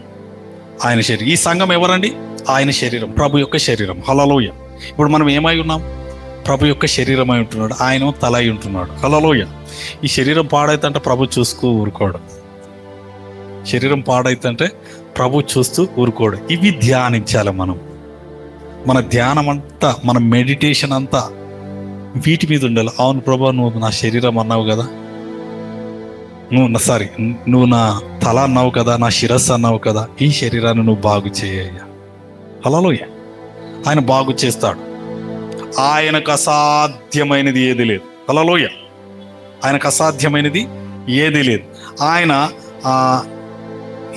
ఆయన శరీరం. ఈ సంఘం ఎవరండి? ఆయన శరీరం, ప్రభు యొక్క శరీరం. హల్లెలూయా. ఇప్పుడు మనం ఏమై ఉన్నాం? ప్రభు యొక్క శరీరం అయి ఉంటున్నాడు, ఆయన తల అయి ఉంటున్నాడు. హల్లెలూయా. ఈ శరీరం పాడైతే ప్రభు చూస్తూ ఊరుకోడు. శరీరం పాడైతే ప్రభు చూస్తూ ఊరుకోడు. ఇవి ధ్యానించాలి మనం. మన ధ్యానం అంతా, మన మెడిటేషన్ అంతా వీటి మీద ఉండాలి. అవును ప్రభా, నువ్వు నా శరీరం అన్నావు కదా, నువ్వు నా తల అన్నావు కదా, నా శిరస్సు అన్నావు కదా, ఈ శరీరాన్ని నువ్వు బాగు చేయ్యా. హల్లెలూయా. ఆయన బాగు చేస్తాడు. ఆయనకు అసాధ్యమైనది ఏది లేదు. హల్లెలూయా. ఆయనకు అసాధ్యమైనది ఏది లేదు. ఆయన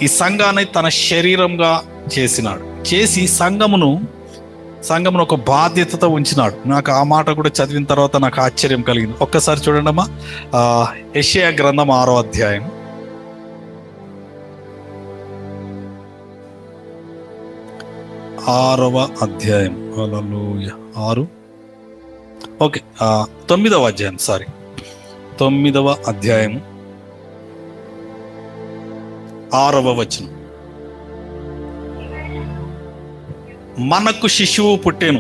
ఈ సంఘాన్ని తన శరీరంగా చేసి సంఘమును ఒక బాధ్యతతో ఉంచినాడు. నాకు ఆ మాట కూడా చదివిన తర్వాత నాకు ఆశ్చర్యం కలిగింది. ఒక్కసారి చూడండి అమ్మా, యెషయా గ్రంథం 6వ అధ్యాయం 6వ అధ్యాయం. హల్లెలూయా. 6 ఓకే 9వ అధ్యాయం 9వ అధ్యాయం 6వ వచనం. మనకు శిశువు పుట్టెను,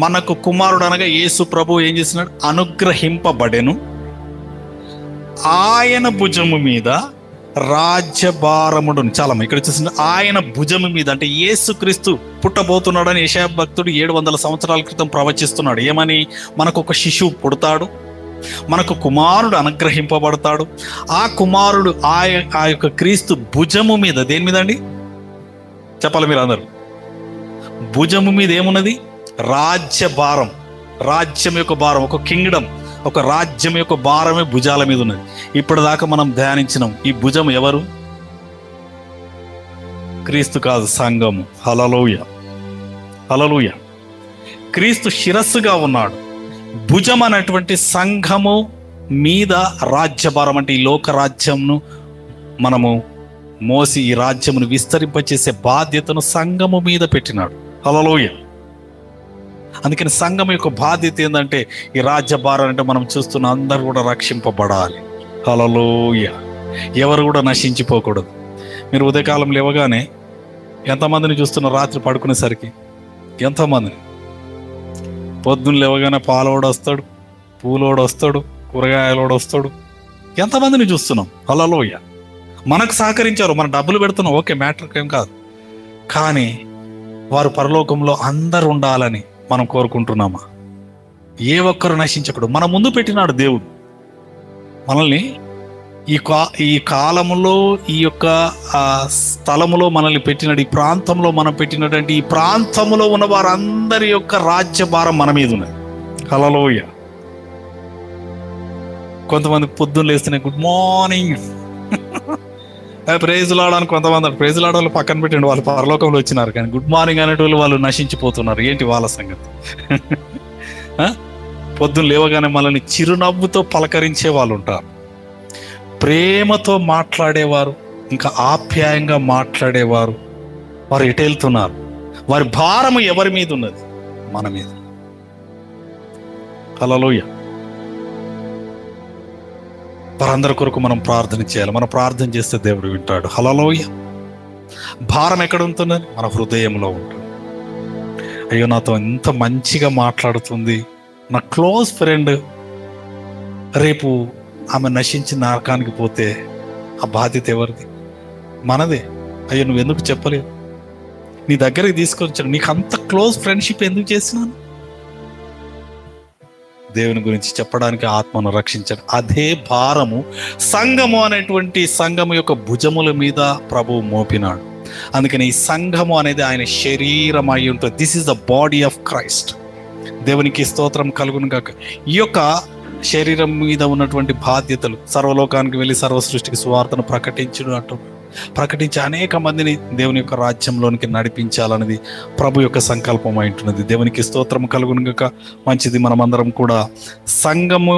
మనకు కుమారుడు అనగా యేసు ప్రభు ఏం చేస్తున్నాడు? అనుగ్రహింపబడెను. ఆయన భుజము మీద రాజ్యభారముడును. చాలా ఇక్కడ చూసిన ఆయన భుజము మీద, అంటే యేసుక్రీస్తు పుట్టబోతున్నాడని యెషయా భక్తుడు 700 సంవత్సరాల క్రితం ప్రవచిస్తున్నాడు. ఏమని? మనకు ఒక శిశువు పుడతాడు, మనకు కుమారుడు అనుగ్రహింపబడతాడు. ఆ కుమారుడు ఆ యొక్క క్రీస్తు భుజము మీద, దేని మీద అండి చెప్పాలి మీరు అందరూ? భుజము మీద ఏమున్నది? రాజ్యభారం, రాజ్యం యొక్క భారం. ఒక కింగ్డమ్, ఒక రాజ్యం యొక్క భారమే భుజాల మీద ఉన్నది. ఇప్పటిదాకా మనం ధ్యానించినాం. ఈ భుజం ఎవరు? క్రీస్తు కాదు, సంఘము. హల్లెలూయా. హల్లెలూయా. క్రీస్తు శిరస్సుగా ఉన్నాడు. భుజం అనేటువంటి సంఘము మీద రాజ్యభారం, అంటే ఈ లోక రాజ్యంను మనము మోసి ఈ రాజ్యమును విస్తరింపచేసే బాధ్యతను సంఘము మీద పెట్టినాడు. హల్లెలూయా. అందుకని సంఘం యొక్క బాధ్యత ఏంటంటే, ఈ రాజ్యభారం అంటే మనం చూస్తున్న అందరూ కూడా రక్షింపబడాలి. హల్లెలూయా. ఎవరు కూడా నశించిపోకూడదు. మీరు ఉదయకాలం లేవగానే ఎంతమందిని చూస్తున్నారు? రాత్రి పడుకునేసరికి ఎంతమందిని? పొద్దున్న లేవగానే పాలోడు వస్తాడు, పూలోడు వస్తాడు, కూరగాయలోడు వస్తాడు. ఎంతమందిని చూస్తున్నాం? హల్లెలూయా. మనకు సహకరించారు, మన డబ్బులు పెడుతున్నాం, ఓకే, మ్యాటర్ ఏం కాదు. కానీ వారు పరలోకంలో అందరు ఉండాలని మనం కోరుకుంటున్నామా? ఏ ఒక్కరు నశించకూడదు. మన ముందు పెట్టినాడు దేవుడు మనల్ని. ఈ కాలములో, ఈ యొక్క స్థలములో మనల్ని పెట్టినాడు. ఈ ప్రాంతంలో మనం పెట్టినటువంటి ఈ ప్రాంతంలో ఉన్న వారందరి యొక్క రాజ్యభారం మన మీద ఉన్నది. హల్లెలూయా. కొంతమంది పొద్దున్న లేస్తేనే గుడ్ మార్నింగ్, ప్రైజ్ లాడ్ అని కొంతమంది. ప్రైజ్ లాడ్ వాళ్ళు పక్కన పెట్టండి, వాళ్ళు పరలోకంలో వచ్చినారు. కానీ గుడ్ మార్నింగ్ అనేటోళ్ళు వాళ్ళు నశించిపోతున్నారు. ఏంటి వాళ్ళ సంగతి? పొద్దున్న లేవగానే మనల్ని చిరునవ్వుతో పలకరించే వాళ్ళు ఉంటారు, ప్రేమతో మాట్లాడేవారు, ఇంకా ఆప్యాయంగా మాట్లాడేవారు. వారు ఎటు వెళ్తున్నారు? వారి భారము ఎవరి మీద ఉన్నది? మన మీద. హల్లెలూయా. వారందరి కొరకు మనం ప్రార్థన చేయాలి. మనం ప్రార్థన చేస్తే దేవుడు వింటాడు. హల్లెలూయా. భారం ఎక్కడ ఉంటుందని? మన హృదయంలో ఉంటుంది. అయ్యో, నాతో ఎంత మంచిగా మాట్లాడుతుంది, నా క్లోజ్ ఫ్రెండ్, రేపు ఆమె నశించి నరకానికి పోతే ఆ బాధ్యత ఎవరిది? మనదే. అయ్యో, నువ్వు ఎందుకు చెప్పలేదు? నీ దగ్గరికి తీసుకొచ్చాను, నీకు అంత క్లోజ్ ఫ్రెండ్షిప్ ఎందుకు చేసినాను? దేవుని గురించి చెప్పడానికి ఆత్మను రక్షించాడు. అదే భారము సంఘము అనేటువంటి సంఘము యొక్క భుజముల మీద ప్రభువు మోపినాడు. అందుకని ఈ సంఘము అనేది ఆయన శరీరం అయి ఉంటుంది. This is the body of Christ. దేవునికి స్తోత్రం కలుగును గాక. ఈ యొక్క శరీరం మీద ఉన్నటువంటి బాధ్యతలు, సర్వలోకానికి వెళ్ళి సర్వ సృష్టికి సువార్తను ప్రకటించి అనేక మందిని దేవుని యొక్క రాజ్యంలోనికి నడిపించాలనేది ప్రభు యొక్క సంకల్పం అయింటున్నది. దేవునికి స్తోత్రం కలుగును గాక. మంచిది. మనమందరం కూడా సంఘము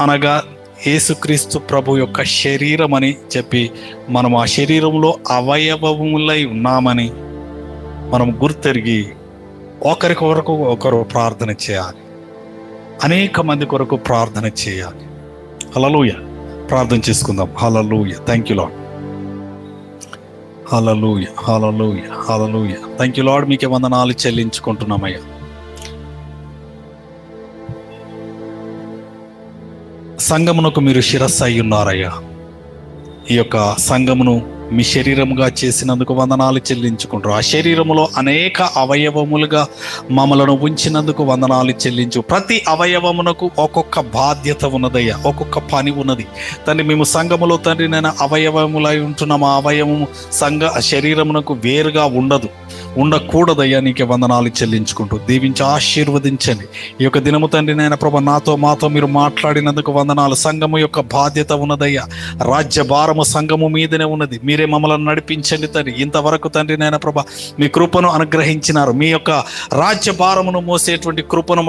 అనగా యేసుక్రీస్తు ప్రభు యొక్క శరీరం అని చెప్పి, మనం ఆ శరీరంలో అవయవములై ఉన్నామని మనం గుర్తెరిగి ఒకరు ప్రార్థన చేయాలి. అనేక మంది కొరకు ప్రార్థన చేయాలి. హల్లెలూయా. ప్రార్థన చేసుకుందాం. Hallelujah. Thank you Lord. Hallelujah, hallelujah, hallelujah. Thank you Lord. మీకే వందనాలు చెల్లించుకుంటున్నామయ్యా. సంఘమునకు మీరు శిరస్సు అయి ఉన్నారయ్యా. ఈ యొక్క సంఘమును మీ శరీరముగా చేసినందుకు వందనాలు చెల్లించుకుంటారు. ఆ శరీరములో అనేక అవయవములుగా మమ్మలను ఉంచినందుకు వందనాలు చెల్లించు. ప్రతి అవయవమునకు ఒక్కొక్క బాధ్యత ఉన్నదయ్యా, ఒక్కొక్క పని ఉన్నది తండ్రి. మేము సంఘములో తండ్రి నేను అవయవములై ఉంటున్నాము. ఆ అవయవము శరీరమునకు వేరుగా ఉండకూడదయ్యా. నీకే వందనాలు చెల్లించుకుంటూ దీవించి ఆశీర్వదించండి. ఈ యొక్క దినము తండ్రి నాయన ప్రభా, మాతో మీరు మాట్లాడినందుకు వందనాలు. సంఘము యొక్క బాధ్యత ఉన్నదయ్యా. రాజ్య భారము సంఘము మీదనే ఉన్నది. మీరే మమ్మల్ని నడిపించండి తండ్రి. ఇంతవరకు తండ్రి నాయన ప్రభా మీ కృపను అనుగ్రహించినారు. మీ యొక్క రాజ్య భారమును మోసేటువంటి కృపను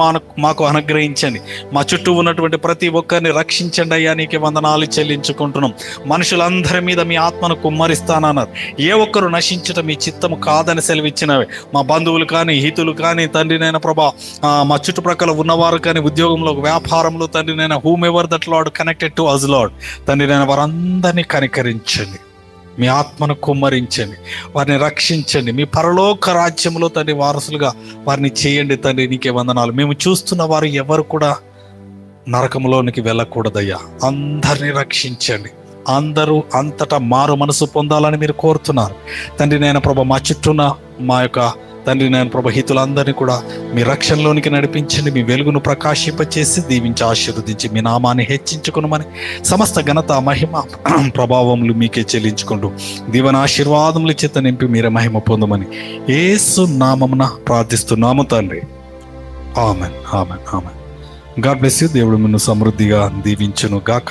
మాకు అనుగ్రహించండి. మా చుట్టూ ఉన్నటువంటి ప్రతి ఒక్కరిని రక్షించండి అయ్యా. నీకే వందనాలు చెల్లించుకుంటున్నాం. మనుషులందరి మీద మీ ఆత్మను కుమ్మరిస్తానన్నారు. ఏ ఒక్కరు నశించటం మీ చిత్తము కాదని సెలవిచ్చినవి. మా బంధువులు కానీ, హితులు కానీ తండ్రి నాయన ప్రభా, మా చుట్టుప్రక్కల ఉన్నవారు కానీ, ఉద్యోగంలో, వ్యాపారంలో తండ్రి నాయన whomever that lord connected to us lord తండ్రి నాయన వారందరినీ కనికరించండి. మీ ఆత్మను కుమ్మరించండి. వారిని రక్షించండి. మీ పరలోక రాజ్యంలో తండ్రి వారసులుగా వారిని చేయండి తండ్రి. నీకే వందనాలు. మేము చూస్తున్న వారు ఎవరు కూడా నరకంలోనికి వెళ్ళకూడదయ్యా. అందరినీ రక్షించండి. అందరూ అంతటా మారు మనసు పొందాలని మీరు కోరుతున్నారు తండ్రి. నేను ప్రభా మా చుట్టూన మా యొక్క తండ్రి నేను ప్రభా హితులందరినీ కూడా మీ రక్షణలోనికి నడిపించండి. మీ వెలుగును ప్రకాశింపచేసి దీవించి ఆశీర్వదించి మీ నామాన్ని హెచ్చించుకునమని సమస్త ఘనత మహిమ ప్రభావములు మీకే చెల్లించుకుంటూ దీవెన ఆశీర్వాదములు చేత నింపి మీరే మహిమ పొందమని యేసు నామమున ప్రార్థిస్తున్నాము తండ్రి. Amen, amen, amen. God bless you. దేవుడు మిన్ను సమృద్ధిగా దీవించును గాక.